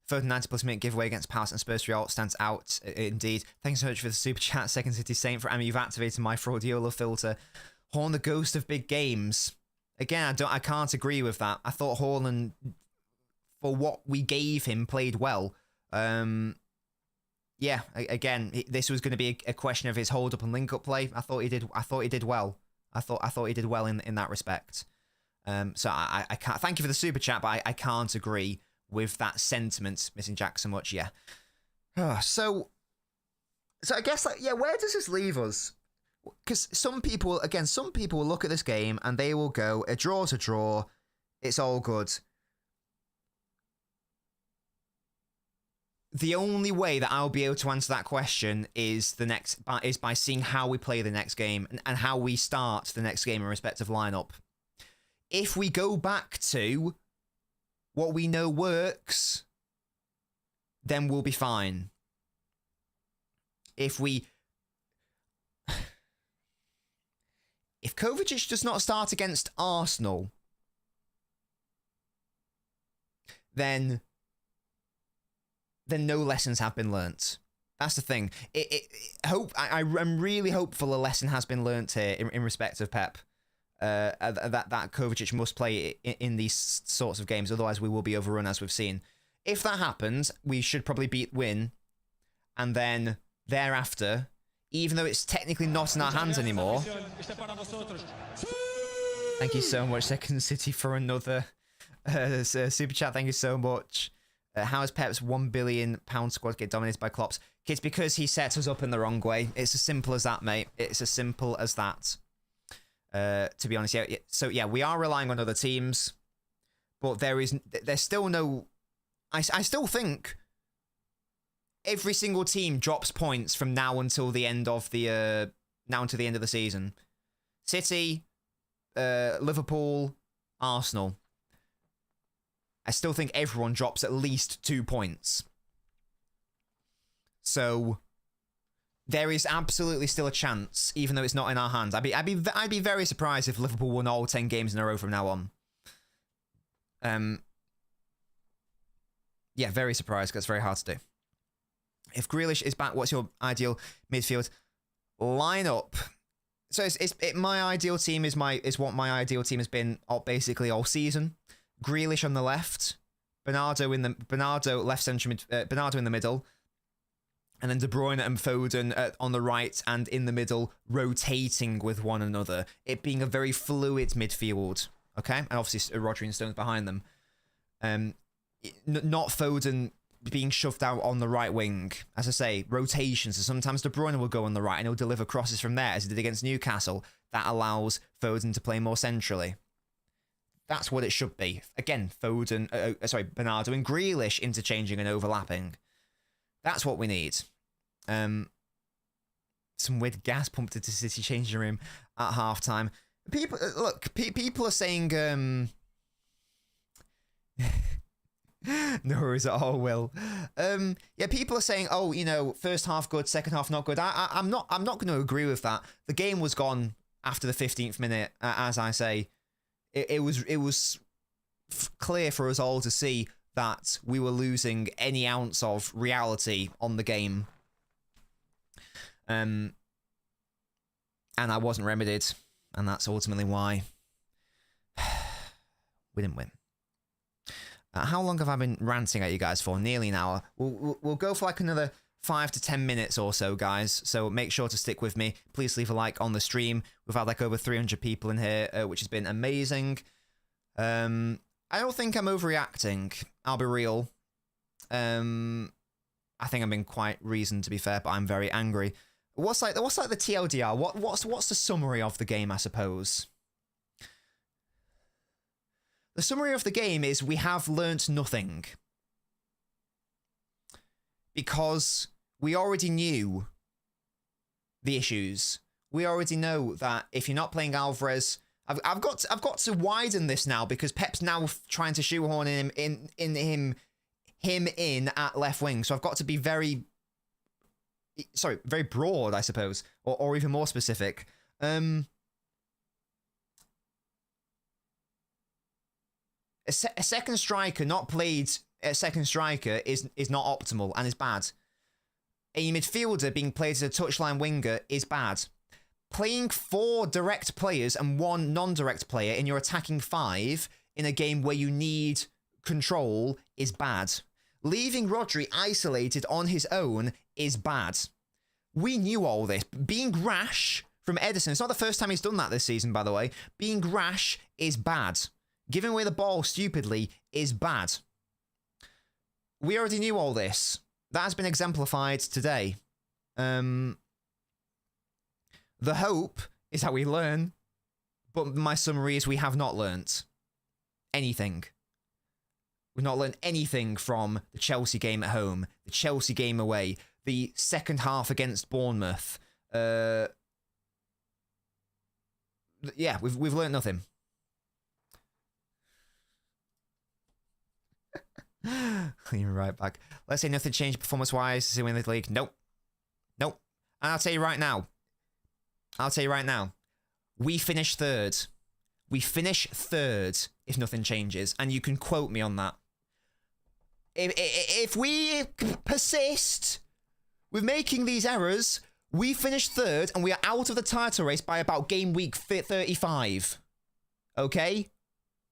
Foden 90+ minute giveaway against Palace and Spurs 3 alt stands out indeed. Thanks so much for the super chat, Second City Saint. For you've activated my Fraudiola filter. Horn, the ghost of big games. Again, I can't agree with that. I thought Haaland, for what we gave him, played well. Yeah, again, this was going to be a question of his hold up and link up play. I thought he did well. I thought he did well in that respect. So I can't. Thank you for the super chat, but I can't agree with that sentiment. Missing Jack so much, yeah. So I guess, like, yeah, where does this leave us? Because some people will look at this game and they will go, a draw's a draw, it's all good. The only way that I'll be able to answer that question is by seeing how we play the next game and how we start the next game in respect of lineup. If we go back to what we know works, then we'll be fine. If Kovacic does not start against Arsenal, then no lessons have been learnt. That's the thing. I'm really hopeful a lesson has been learnt here in respect of Pep. That Kovacic must play in these sorts of games, otherwise we will be overrun, as we've seen. If that happens, we should probably win, and then thereafter, even though it's technically not in our hands anymore. Thank you so much, Second City, for another super chat. Thank you so much. How is Pep's £1 billion squad get dominated by Klopp's? It's because he sets us up in the wrong way. It's as simple as that, mate. It's as simple as that. To be honest, yeah. So yeah, we are relying on other teams, but there's still no. I still think every single team drops points from now until the end of the season. City, Liverpool, Arsenal. I still think everyone drops at least 2 points. So there is absolutely still a chance, even though it's not in our hands. I'd be very surprised if Liverpool won all 10 games in a row from now on. Yeah, very surprised, because it's very hard to do. If Grealish is back, what's your ideal midfield lineup? So my ideal team is what my ideal team has been basically all season. Grealish on the left, Bernardo left centre Bernardo in the middle, and then De Bruyne and Foden on the right and in the middle, rotating with one another. It being a very fluid midfield, okay? And obviously Rodri and Stones behind them. Not Foden being shoved out on the right wing. As I say, rotations. So sometimes De Bruyne will go on the right and he'll deliver crosses from there, as he did against Newcastle. That allows Foden to play more centrally. That's what it should be. Again, Bernardo and Grealish interchanging and overlapping. That's what we need. Some weird gas pumped into City changing room at halftime. People are saying No worries at all, Will. Yeah, people are saying, oh, you know, first half good, second half not good. I'm not going to agree with that. The game was gone after the 15th minute, as I say. It was clear for us all to see that we were losing any ounce of reality on the game. And I wasn't remedied, and that's ultimately why we didn't win. How long have I been ranting at you guys for? Nearly an hour. We'll go for like another 5 to 10 minutes or so, guys. So make sure to stick with me. Please leave a like on the stream. We've had like over 300 people in here, which has been amazing. I don't think I'm overreacting. I'll be real. I think I'm being quite reasoned, to be fair, but I'm very angry. What's like the TLDR? What's the summary of the game, I suppose? The summary of the game is we have learnt nothing. Because we already knew the issues. We already know that if you're not playing Alvarez, I've got to widen this now because Pep's now trying to shoehorn him in at left wing. So I've got to be very broad, I suppose, or even more specific. A second striker not played a second striker is not optimal and is bad. A midfielder being played as a touchline winger is bad. Playing 4 direct players and 1 non-direct player in your attacking 5 in a game where you need control is bad. Leaving Rodri isolated on his own is bad. We knew all this. Being rash from Ederson, it's not the first time he's done that this season, by the way. Being rash is bad. Giving away the ball stupidly is bad. We already knew all this. That has been exemplified today. The hope is that we learn, but my summary is we have not learnt anything. We've not learned anything from the Chelsea game at home, the Chelsea game away, the second half against Bournemouth. Yeah, we've learnt nothing. You're right back. Let's say nothing changed performance-wise to win the league. Nope. And I'll tell you right now. We finish third. We finish third if nothing changes. And you can quote me on that. If we persist with making these errors, we finish third and we are out of the title race by about game week 35. Okay?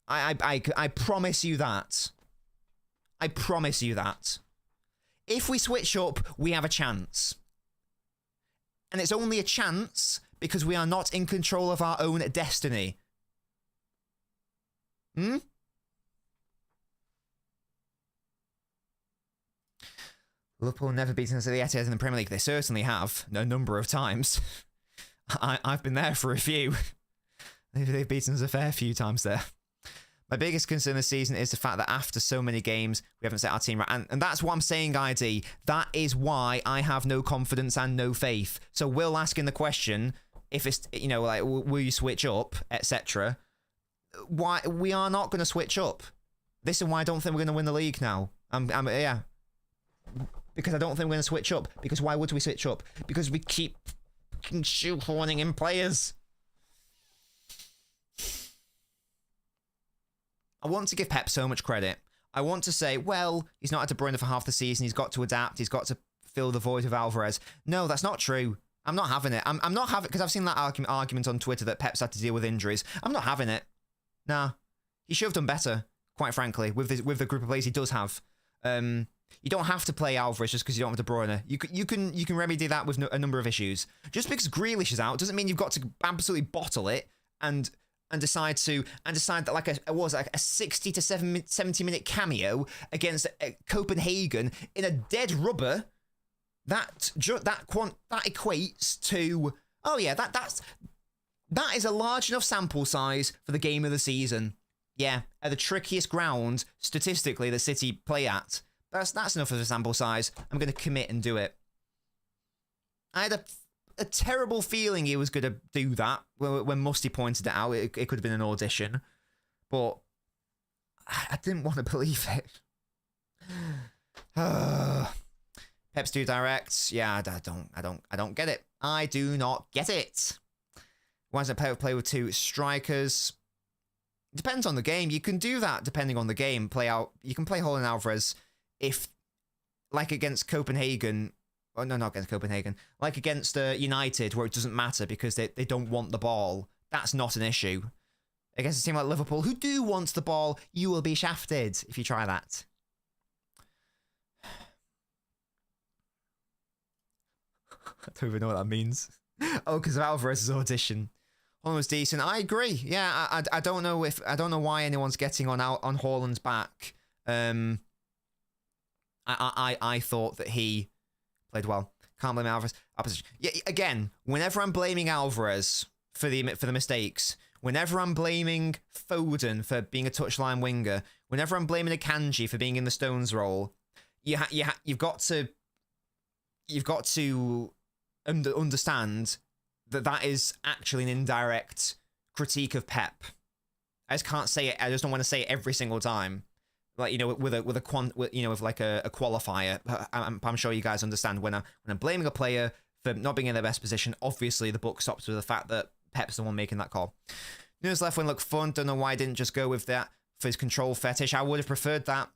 I promise you that. I promise you that. If we switch up, we have a chance. And it's only a chance because we are not in control of our own destiny. Liverpool never beaten us at the Etihad in the Premier League. They certainly have, a number of times. I've been there for a few. They've beaten us a fair few times there. My biggest concern this season is the fact that after so many games, we haven't set our team right. And that's what I'm saying, ID. That is why I have no confidence and no faith. So Will asking the question, if it's, you know, like, will you switch up, etc. Why we are not going to switch up. This is why I don't think we're going to win the league now. Yeah. Because I don't think we're going to switch up. Because why would we switch up? Because we keep shoehorning in players. I want to give Pep so much credit. I want to say, well, he's not had De Bruyne for half the season. He's got to adapt. He's got to fill the void with Alvarez. No, that's not true. I'm not having it. I'm not having it because I've seen that argument on Twitter that Pep's had to deal with injuries. I'm not having it. Nah, he should have done better, quite frankly, with the group of players he does have. You don't have to play Alvarez just because you don't have De Bruyne. You can remedy that with a number of issues. Just because Grealish is out doesn't mean you've got to absolutely bottle it and decide that like a 60 to 70 minute cameo against Copenhagen in a dead rubber that equates to, oh yeah, that is a large enough sample size for the game of the season. Yeah, at the trickiest ground statistically the City play at. That's enough of a sample size. I'm going to commit and do it. I had a terrible feeling he was going to do that when Musty pointed it out. It could have been an audition, but I didn't want to believe it. Pep's do directs. Yeah, I don't get it. I do not get it. Why does Pep play with 2 strikers? It depends on the game. You can do that depending on the game. You can play Holland Alvarez if, like against Copenhagen. Oh, no, not against Copenhagen. Like against United, where it doesn't matter because they don't want the ball. That's not an issue. Against a team like Liverpool, who do want the ball, you will be shafted if you try that. I don't even know what that means. Oh, because of Alvarez's audition. Holland was decent. I agree. Yeah, I don't know why anyone's getting on Haaland's back. I thought that he played well. Can't blame Alvarez. Opposition. Yeah, again, whenever I'm blaming Alvarez for the mistakes, whenever I'm blaming Foden for being a touchline winger, whenever I'm blaming Akanji for being in the Stones role, you've got to understand that is actually an indirect critique of Pep. I just can't say it. I just don't want to say it every single time. Like, you know, with a qualifier. I'm sure you guys understand when I'm blaming a player for not being in their best position. Obviously, the buck stops with the fact that Pep's the one making that call. Nunes left wing looked fun. Don't know why I didn't just go with that for his control fetish. I would have preferred that.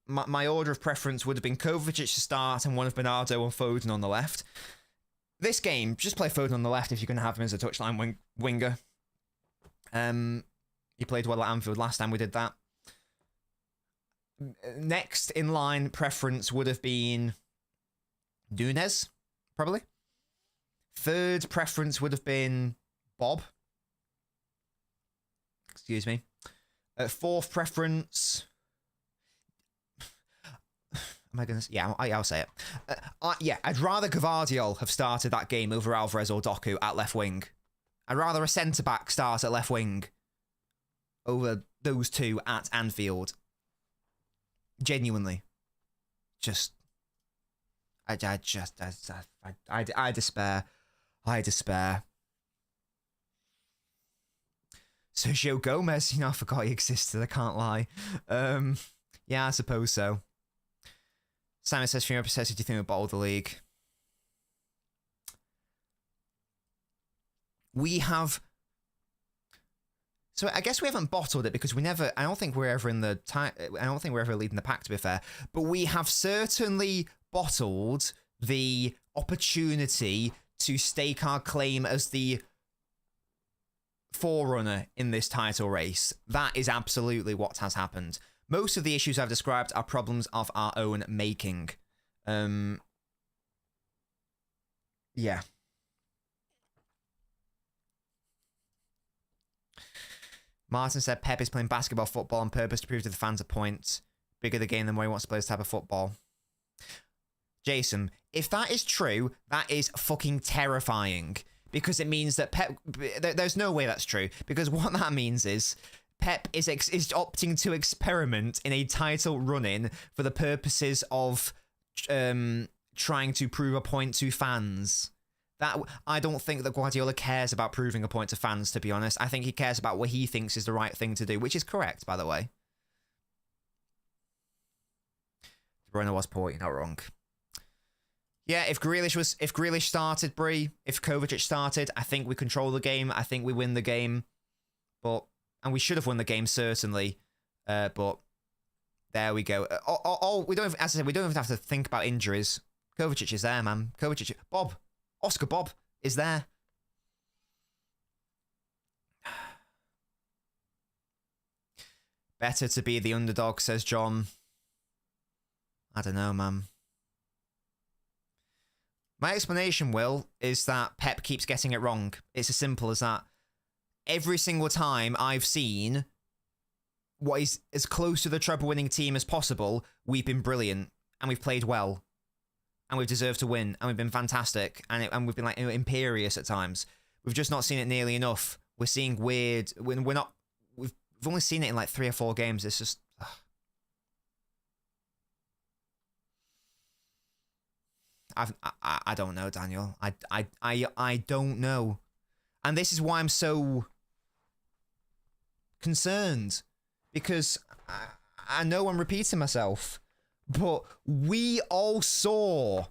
My order of preference would have been Kovacic to start and one of Bernardo and Foden on the left. This game, just play Foden on the left if you're going to have him as a touchline winger. He played well at Anfield last time we did that. Next in line preference would have been Nunes, probably. Third preference would have been Bob. Excuse me. Fourth preference... Am I gonna? Yeah, I'll say it. Yeah, I'd rather Gvardiol have started that game over Alvarez or Doku at left wing. I'd rather a centre back start at left wing over those two at Anfield. Genuinely, I despair. I despair. Sergio Gomez, I forgot he existed. I can't lie. Yeah, I suppose so. Simon says, from your perspective, do you think we'll bottle the league? We have... So I guess we haven't bottled it because we never... I don't think we're ever in the... I don't think we're ever leading the pack, to be fair. But we have certainly bottled the opportunity to stake our claim as the forerunner in this title race. That is absolutely what has happened. Most of the issues I've described are problems of our own making. Yeah. Martin said Pep is playing basketball football on purpose to prove to the fans a point. Bigger the game than where he wants to play this type of football. Jason, if that is true, that is fucking terrifying. Because it means that Pep... There's no way that's true. Because what that means is... Pep is opting to experiment in a title run-in for the purposes of trying to prove a point to fans. That I don't think that Guardiola cares about proving a point to fans, to be honest. I think he cares about what he thinks is the right thing to do, which is correct, by the way. De Bruyne was poor, you're not wrong. Yeah, if Grealish started, Brie, if Kovacic started, I think we control the game. I think we win the game. And we should have won the game, certainly. But there we go. We don't, as I said, we don't even have to think about injuries. Kovacic is there, man. Kovacic, Oscar Bob is there. Better to be the underdog, says John. I don't know, man. My explanation, Will, is that Pep keeps getting it wrong. It's as simple as that. Every single time I've seen what is as close to the treble-winning team as possible, we've been brilliant, and we've played well, and we've deserved to win, and we've been fantastic, and we've been like imperious at times. We've just not seen it nearly enough. We're seeing weird. We've only seen it in like 3 or 4 games. It's just. I don't know, Daniel. I don't know, and this is why I'm so concerned, because I know I'm repeating myself, but we all saw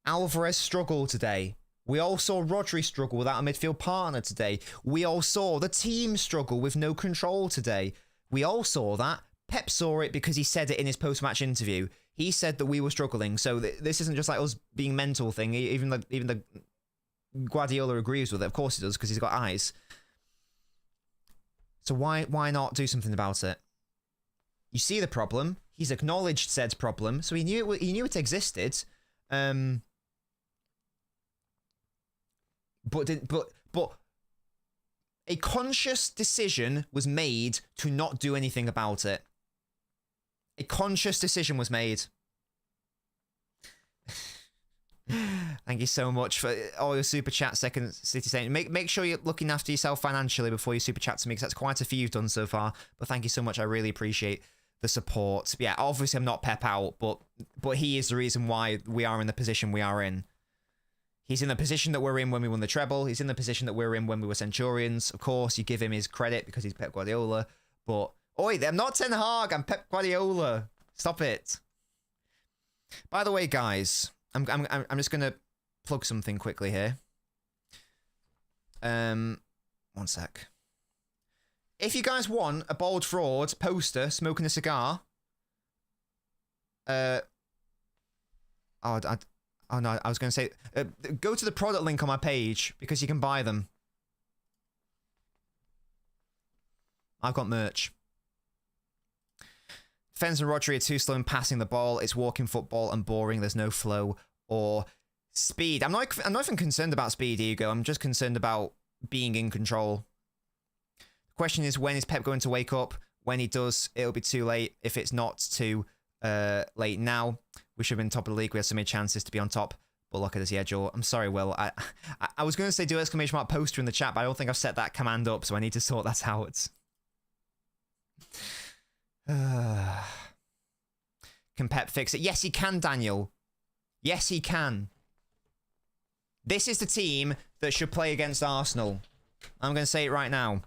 Alvarez struggle today. We all saw Rodri struggle without a midfield partner today. We all saw the team struggle with no control today. We all saw that. Pep saw it because he said it in his post-match interview. He said that we were struggling. So this isn't just like us being mental thing. Even the Guardiola agrees with it. Of course he does, because he's got eyes. So why not do something about it? You see the problem. He's acknowledged said problem, so he knew it existed. But a conscious decision was made to not do anything about it. A conscious decision was made. Thank you so much for all your super chats, Second City Saint. Make sure you're looking after yourself financially before you super chat to me, because that's quite a few you've done so far. But thank you so much. I really appreciate the support. Yeah, obviously I'm not Pep out, but he is the reason why we are in the position we are in. He's in the position that we're in when we won the treble. He's in the position that we're in when we were Centurions. Of course, you give him his credit because he's Pep Guardiola. But, oi, I'm not Ten Hag. I'm Pep Guardiola. Stop it. By the way, guys, I'm just going to plug something quickly here. One sec. If you guys want a Bold Fraud poster smoking a cigar, oh no, I was going to say, go to the product link on my page, because you can buy them. I've got merch. Fens and Rodri are too slow in passing the ball. It's walking football and boring. There's no flow or speed. I'm not even concerned about speed, Ego. I'm just concerned about being in control. The question is, when is Pep going to wake up? When he does, it'll be too late. If it's not too late now, we should have been top of the league. We had so many chances to be on top, but look at the schedule. I'm sorry, Will. I was going to say do exclamation mark poster in the chat, but I don't think I've set that command up, so I need to sort that out. Can Pep fix it? Yes, he can, Daniel. Yes, he can. This is the team that should play against Arsenal. I'm going to say it right now.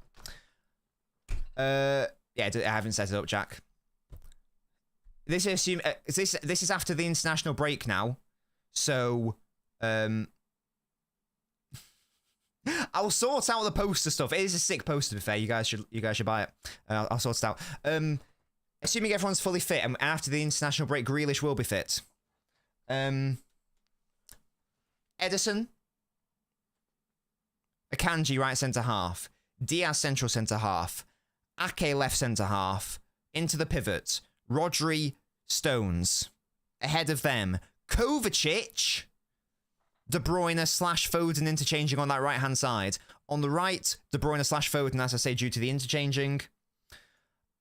Yeah, I haven't set it up, Jack. This is after the international break now, so I'll sort out the poster stuff. It is a sick poster, to be fair. You guys should buy it. I'll sort it out. Assuming everyone's fully fit, and after the international break, Grealish will be fit. Edison, Akanji right centre half, Diaz central centre half, Ake left centre half, into the pivot. Rodri, Stones. Ahead of them, Kovacic, De Bruyne / Foden interchanging on that right-hand side. On the right, De Bruyne / Foden, as I say, due to the interchanging.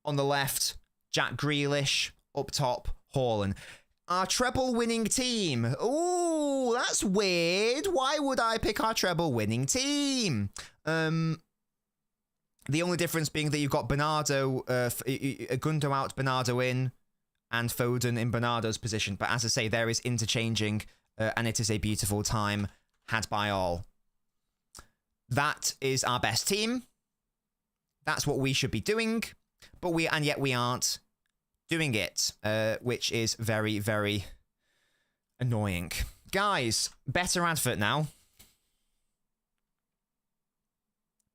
On the left, Jack Grealish. Up top, Haaland. Our treble-winning team. Ooh, that's weird. Why would I pick our treble-winning team? The only difference being that you've got Bernardo, Gundo out, Bernardo in, and Foden in Bernardo's position. But as I say, there is interchanging, and it is a beautiful time had by all. That is our best team. That's what we should be doing, and yet we aren't doing it, which is very, very annoying. Guys, better advert now.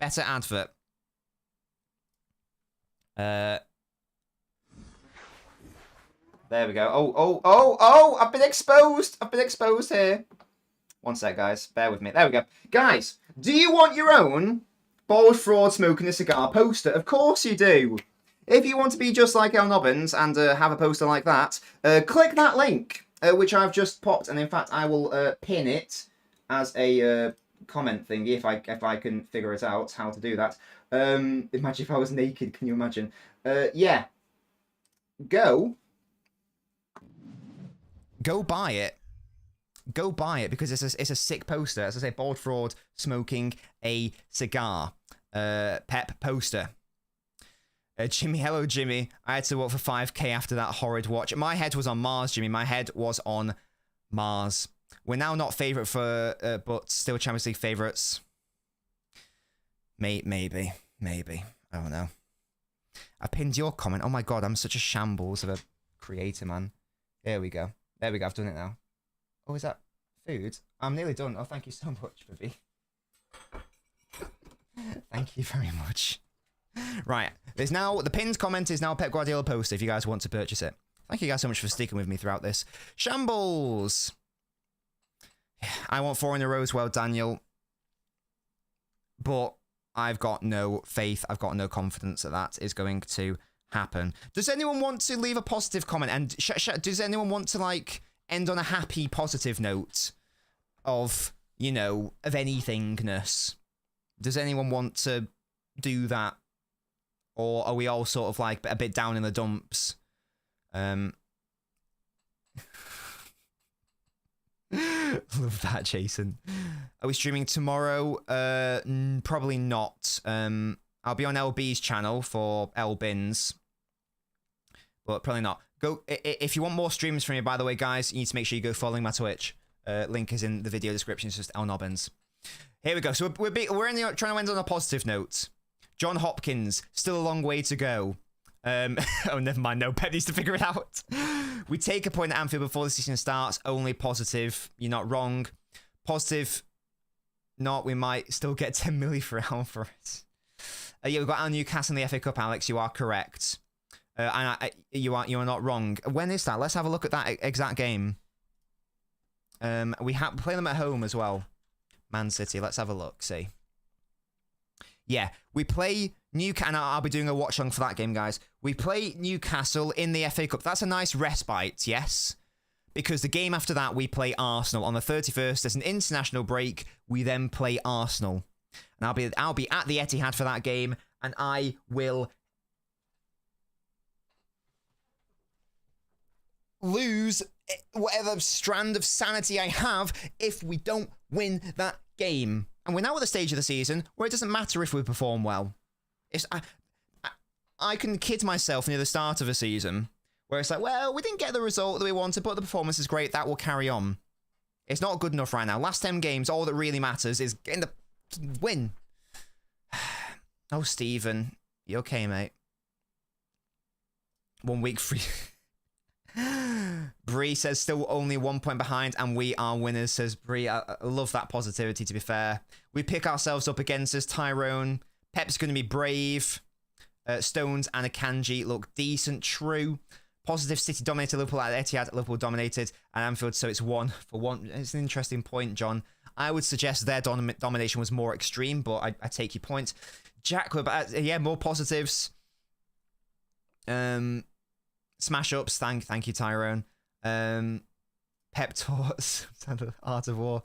Better advert. There we go. Oh, I've been exposed. I've been exposed here. One sec, guys. Bear with me. There we go. Guys, do you want your own Bold Fraud smoking a cigar poster? Of course you do. If you want to be just like LNobbins and have a poster like that, click that link, which I've just popped. And in fact, I will pin it as a comment thingy if I can figure it out how to do that. Imagine if I was naked. Can you imagine? Yeah. Go buy it. Go buy it, because it's a sick poster. As I say, Bold Fraud smoking a cigar. Pep poster. Jimmy, hello Jimmy. I had to work for 5k after that horrid watch. My head was on Mars, Jimmy. My head was on Mars. We're now not favourite for, but still Champions League favourites. Maybe. I don't know. I pinned your comment. Oh my god, I'm such a shambles of a creator, man. There we go. I've done it now. Oh, is that food? I'm nearly done. Oh, thank you so much, Vivi. Thank you very much. Right. There's now... The pinned comment is now a Pep Guardiola poster if you guys want to purchase it. Thank you guys so much for sticking with me throughout this. Shambles! I want 4 in a row as well, Daniel. But I've got no faith. I've got no confidence that is going to happen. Does anyone want to leave a positive comment? And does anyone want to, like, end on a happy, positive note of, you know, of anythingness? Does anyone want to do that? Or are we all sort of, like, a bit down in the dumps? Love that, Jason. Are we streaming tomorrow? Probably not. I'll be on LB's channel for LBins, but probably not. Go if you want more streams from me. By the way, guys, you need to make sure you go following my Twitch. Link is in the video description. It's just LNobbins. Here we go. So we're trying to end on a positive note. John Hopkins, still a long way to go. Oh, never mind. No, Pep needs to figure it out. We take a point at Anfield before the season starts. Only positive. You're not wrong. Positive. Not. We might still get 10 million for Alvarez. Yeah, we've got our Newcastle in the FA Cup, Alex. You are correct. And you are not wrong. When is that? Let's have a look at that exact game. We play them at home as well. Man City. Let's have a look. See. Yeah, we play Newcastle, and I'll be doing a watch-along for that game, guys. We play Newcastle in the FA Cup. That's a nice respite, yes? Because the game after that, we play Arsenal on the 31st. There's an international break. We then play Arsenal. And I'll be at the Etihad for that game, and I will lose whatever strand of sanity I have if we don't win that game. And we're now at the stage of the season where it doesn't matter if we perform well. I can kid myself near the start of a season where it's like, well, we didn't get the result that we wanted, but the performance is great. That will carry on. It's not good enough right now. Last 10 games, all that really matters is getting the win. Oh, Stephen. You okay, mate? 1 week free. Bree says still only 1 point behind and we are winners, says Bree. I love that positivity, to be fair. We pick ourselves up against us, Tyrone. Pep's going to be brave. Stones and Akanji look decent, true. Positive, City dominated Liverpool at Etihad. Liverpool dominated at Anfield, so it's 1-1. It's an interesting point, John. I would suggest their domination was more extreme, but I take your point. Jack, yeah, more positives. Smash ups, thank you, Tyrone. Pep talks, Art of War.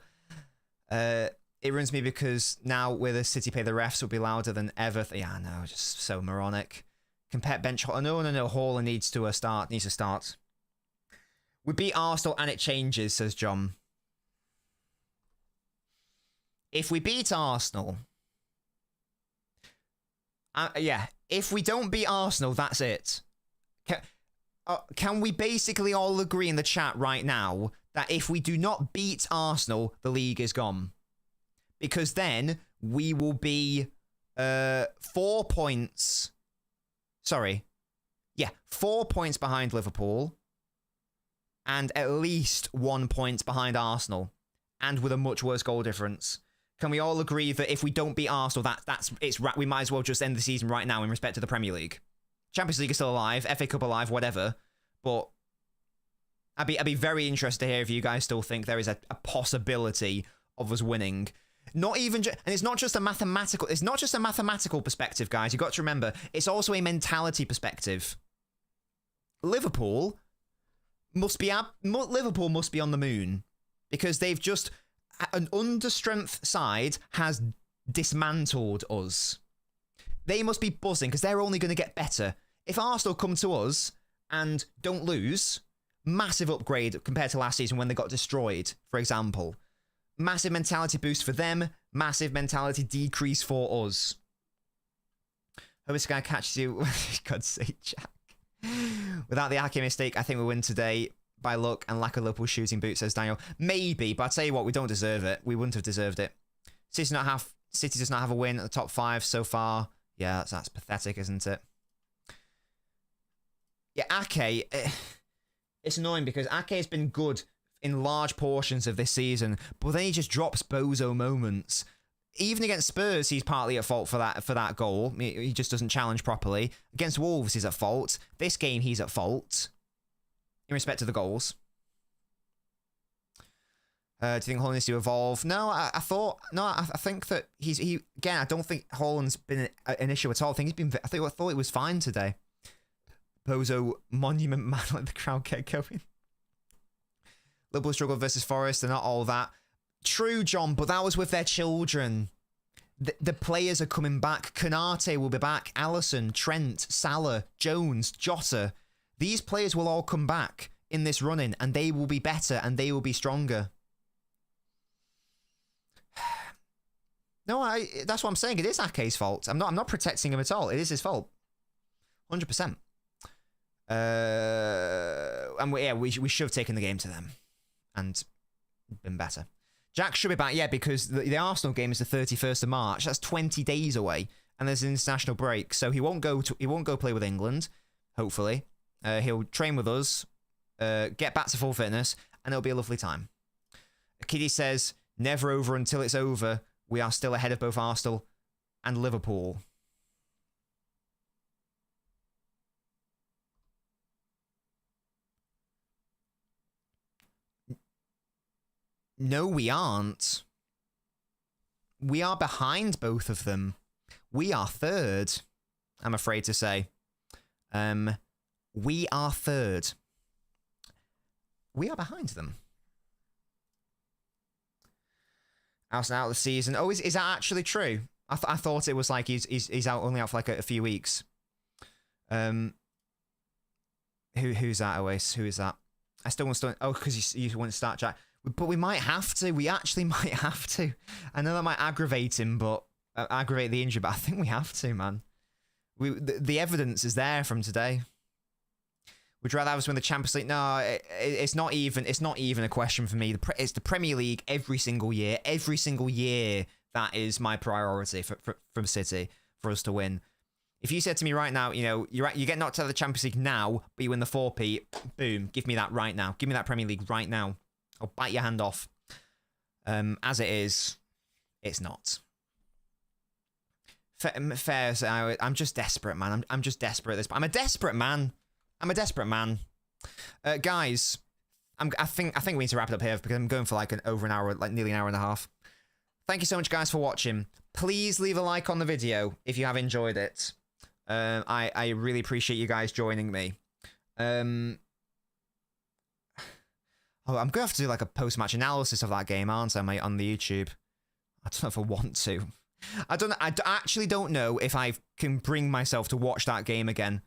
It ruins me because now with a City pay the refs will be louder than ever. Yeah, no, just so moronic. Can Pep bench? Oh, no. Haaland needs to start. We beat Arsenal and it changes, says John. If we beat Arsenal, yeah. If we don't beat Arsenal, that's it. Can we basically all agree in the chat right now that if we do not beat Arsenal, the league is gone? Because then we will be 4 points. Sorry. Yeah, 4 points behind Liverpool and at least 1 point behind Arsenal and with a much worse goal difference. Can we all agree that if we don't beat Arsenal, we might as well just end the season right now in respect to the Premier League? Champions League is still alive, FA Cup alive, whatever. But I'd be very interested to hear if you guys still think there is a possibility of us winning. Not even, and it's not just a mathematical. It's not just a mathematical perspective, guys. You've got to remember, it's also a mentality perspective. Liverpool must be on the moon because they've just an under-strength side has dismantled us. They must be buzzing because they're only going to get better. If Arsenal come to us and don't lose, massive upgrade compared to last season when they got destroyed, for example. Massive mentality boost for them, massive mentality decrease for us. Hope this guy catches you. God's sake, Jack. Without the Ake mistake, I think we win today by luck and lack of Liverpool shooting boot, says Daniel. Maybe, but I'll tell you what, we don't deserve it. We wouldn't have deserved it. City not have City does not have a win at the top 5 so far. Yeah, that's pathetic, isn't it? Yeah, Ake, it's annoying because Ake has been good in large portions of this season, but then he just drops bozo moments. Even against Spurs, he's partly at fault for that goal. He just doesn't challenge properly. Against Wolves, he's at fault. This game, he's at fault in respect to the goals. Do you think Haaland needs to evolve? No, I think that again, I don't think Haaland's been an issue at all. I think I thought it was fine today. Bozo monument man, let the crowd get going. Liverpool struggle versus Forest, they're not all that. True, John, but that was with their children. The players are coming back. Konate will be back. Alisson, Trent, Salah, Jones, Jota. These players will all come back in this run-in, and they will be better, and they will be stronger. No, that's what I'm saying. It is Ake's fault. I'm not protecting him at all. It is his fault. 100%. And we should have taken the game to them and been better. Jack should be back, yeah, because the Arsenal game is the 31st of March. That's 20 days away, and there's an international break, so he won't go play with England. Hopefully, he'll train with us, get back to full fitness, and it'll be a lovely time. Kitty says, "Never over until it's over. We are still ahead of both Arsenal and Liverpool." No, we aren't. We are behind both of them. We are third, I'm afraid to say. We are third. We are behind them. Arsenal out of the season. Oh, is that actually true? I thought it was like he's only out for like a few weeks. Who's that, Oasis? Who is that? I still want to... Oh, because you want to start Jack. But we might have to. We actually might have to. I know that might aggravate him, but aggravate the injury. But I think we have to, man. The evidence is there from today. Would you rather have us win the Champions League? No, it's not even. It's not even a question for me. It's the Premier League every single year. Every single year, that is my priority from City for us to win. If you said to me right now, you get knocked out of the Champions League now, but you win the 4P, boom, give me that right now. Give me that Premier League right now. I'll bite your hand off. As it is, it's not. Fair. I'm just desperate, man. I'm just desperate at this point. I'm a desperate man. Guys, I think we need to wrap it up here because I'm going for like over an hour, like nearly an hour and a half. Thank you so much, guys, for watching. Please leave a like on the video if you have enjoyed it. I really appreciate you guys joining me. Oh, I'm going to have to do like a post-match analysis of that game, aren't I, mate, on the YouTube? I don't know if I want to. I actually don't know if I can bring myself to watch that game again.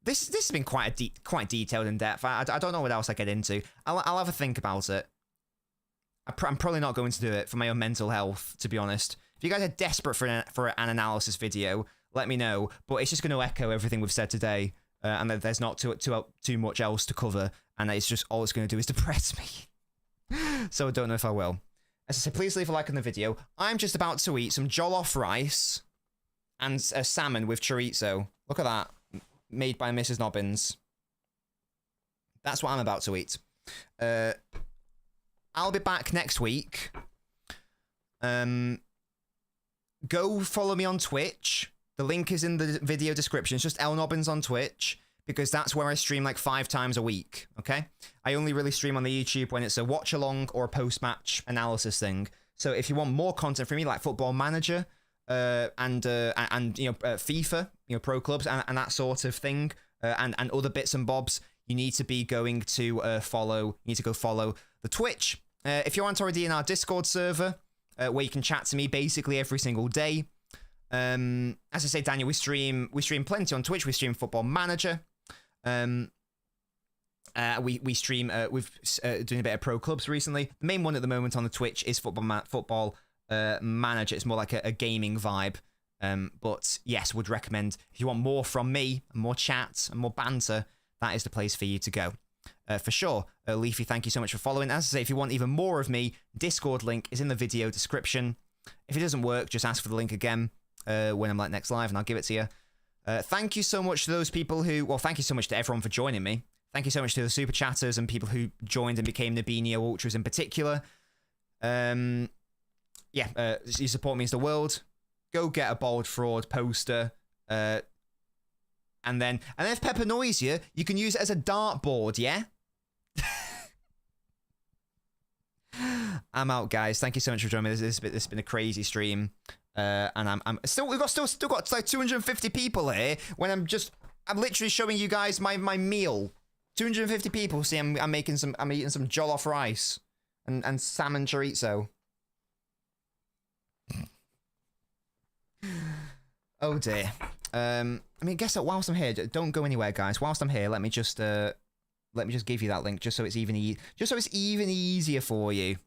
This has been quite detailed in depth. I don't know what else I get into. I'll have a think about it. I'm probably not going to do it for my own mental health, to be honest. If you guys are desperate for an analysis video, let me know. But it's just going to echo everything we've said today. And there's not too much else to cover, and it's just all it's going to do is depress me. So I don't know if I will. As I said, please leave a like on the video. I'm just about to eat some jollof rice and a salmon with chorizo. Look at that, made by Mrs. Nobbins. That's what I'm about to eat. I'll be back next week. Go follow me on Twitch. The link is in the video description. It's just LNobbins on Twitch, because that's where I stream like 5 times a week, okay? I only really stream on the YouTube when it's a watch-along or a post-match analysis thing. So if you want more content from me, like Football Manager and FIFA, pro clubs and that sort of thing, and other bits and bobs, you need to be going to follow. You need to go follow the Twitch. If you aren't already in our Discord server, where you can chat to me basically every single day. As I say, Daniel, we stream plenty on Twitch. We stream Football Manager. We stream. We've doing a bit of pro clubs recently. The main one at the moment on the Twitch is Football Manager. It's more like a gaming vibe. But yes, would recommend if you want more from me, more chat and more banter, that is the place for you to go. For sure. Leafy, thank you so much for following. As I say, if you want even more of me, Discord link is in the video description. If it doesn't work, just ask for the link again when I'm next live, and I'll give it to you. Thank you so much to those people who... Well, thank you so much to everyone for joining me. Thank you so much to the super chatters and people who joined and became Nabinio Ultras in particular. You support means the world. Go get a Bold Fraud poster. And then if Pep annoys you, you can use it as a dartboard, yeah? I'm out, guys. Thank you so much for joining me. This has been a crazy stream. And we've still got like 250 people here when I'm literally showing you guys my meal. 250 people. See, I'm eating some jollof rice and salmon chorizo. Oh dear. Guess that whilst I'm here, don't go anywhere, guys. Whilst I'm here, let me just give you that link just so it's even easier for you.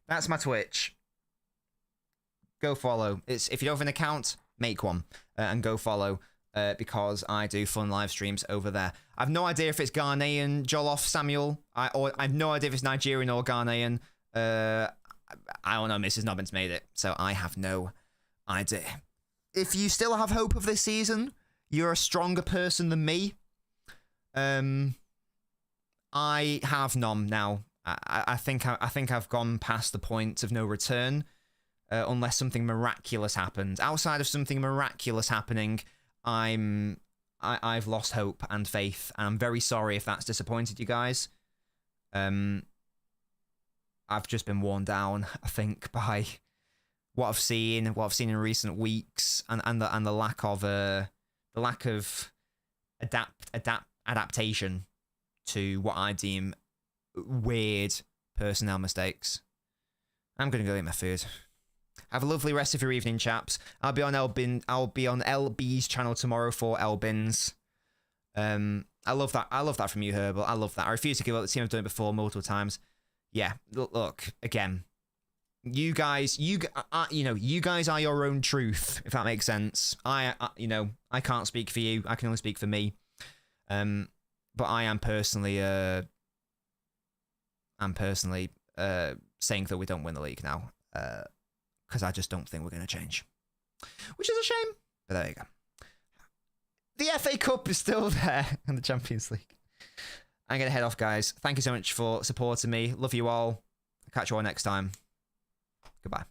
That's my Twitch. Go follow. If you don't have an account, make one and go follow because I do fun live streams over there. I've no idea if it's Ghanaian Jollof Samuel, or I have no idea if it's Nigerian or Ghanaian. I don't know. Mrs. Nobbins made it, so I have no idea. If you still have hope of this season, you're a stronger person than me. I have none now. I think I've gone past the point of no return, unless something miraculous happens. Outside of something miraculous happening, I've lost hope and faith, and I'm very sorry if that's disappointed you guys. I've just been worn down, I think, by what I've seen in recent weeks, and the lack of adaptation to what I deem weird personnel mistakes. I'm gonna go eat my food. Have a lovely rest of your evening, chaps. I'll be on LB's channel tomorrow for LBins. I love that from you, Herbal. I love that. I refuse to give up the team. I've done it before multiple times. Yeah, look again. You guys are your own truth, if that makes sense. I can't speak for you. I can only speak for me. But I am personally saying that we don't win the league now, because I just don't think we're going to change, which is a shame. But there you go. The FA Cup is still there and the Champions League. I'm going to head off, guys. Thank you so much for supporting me. Love you all. Catch you all next time. Goodbye.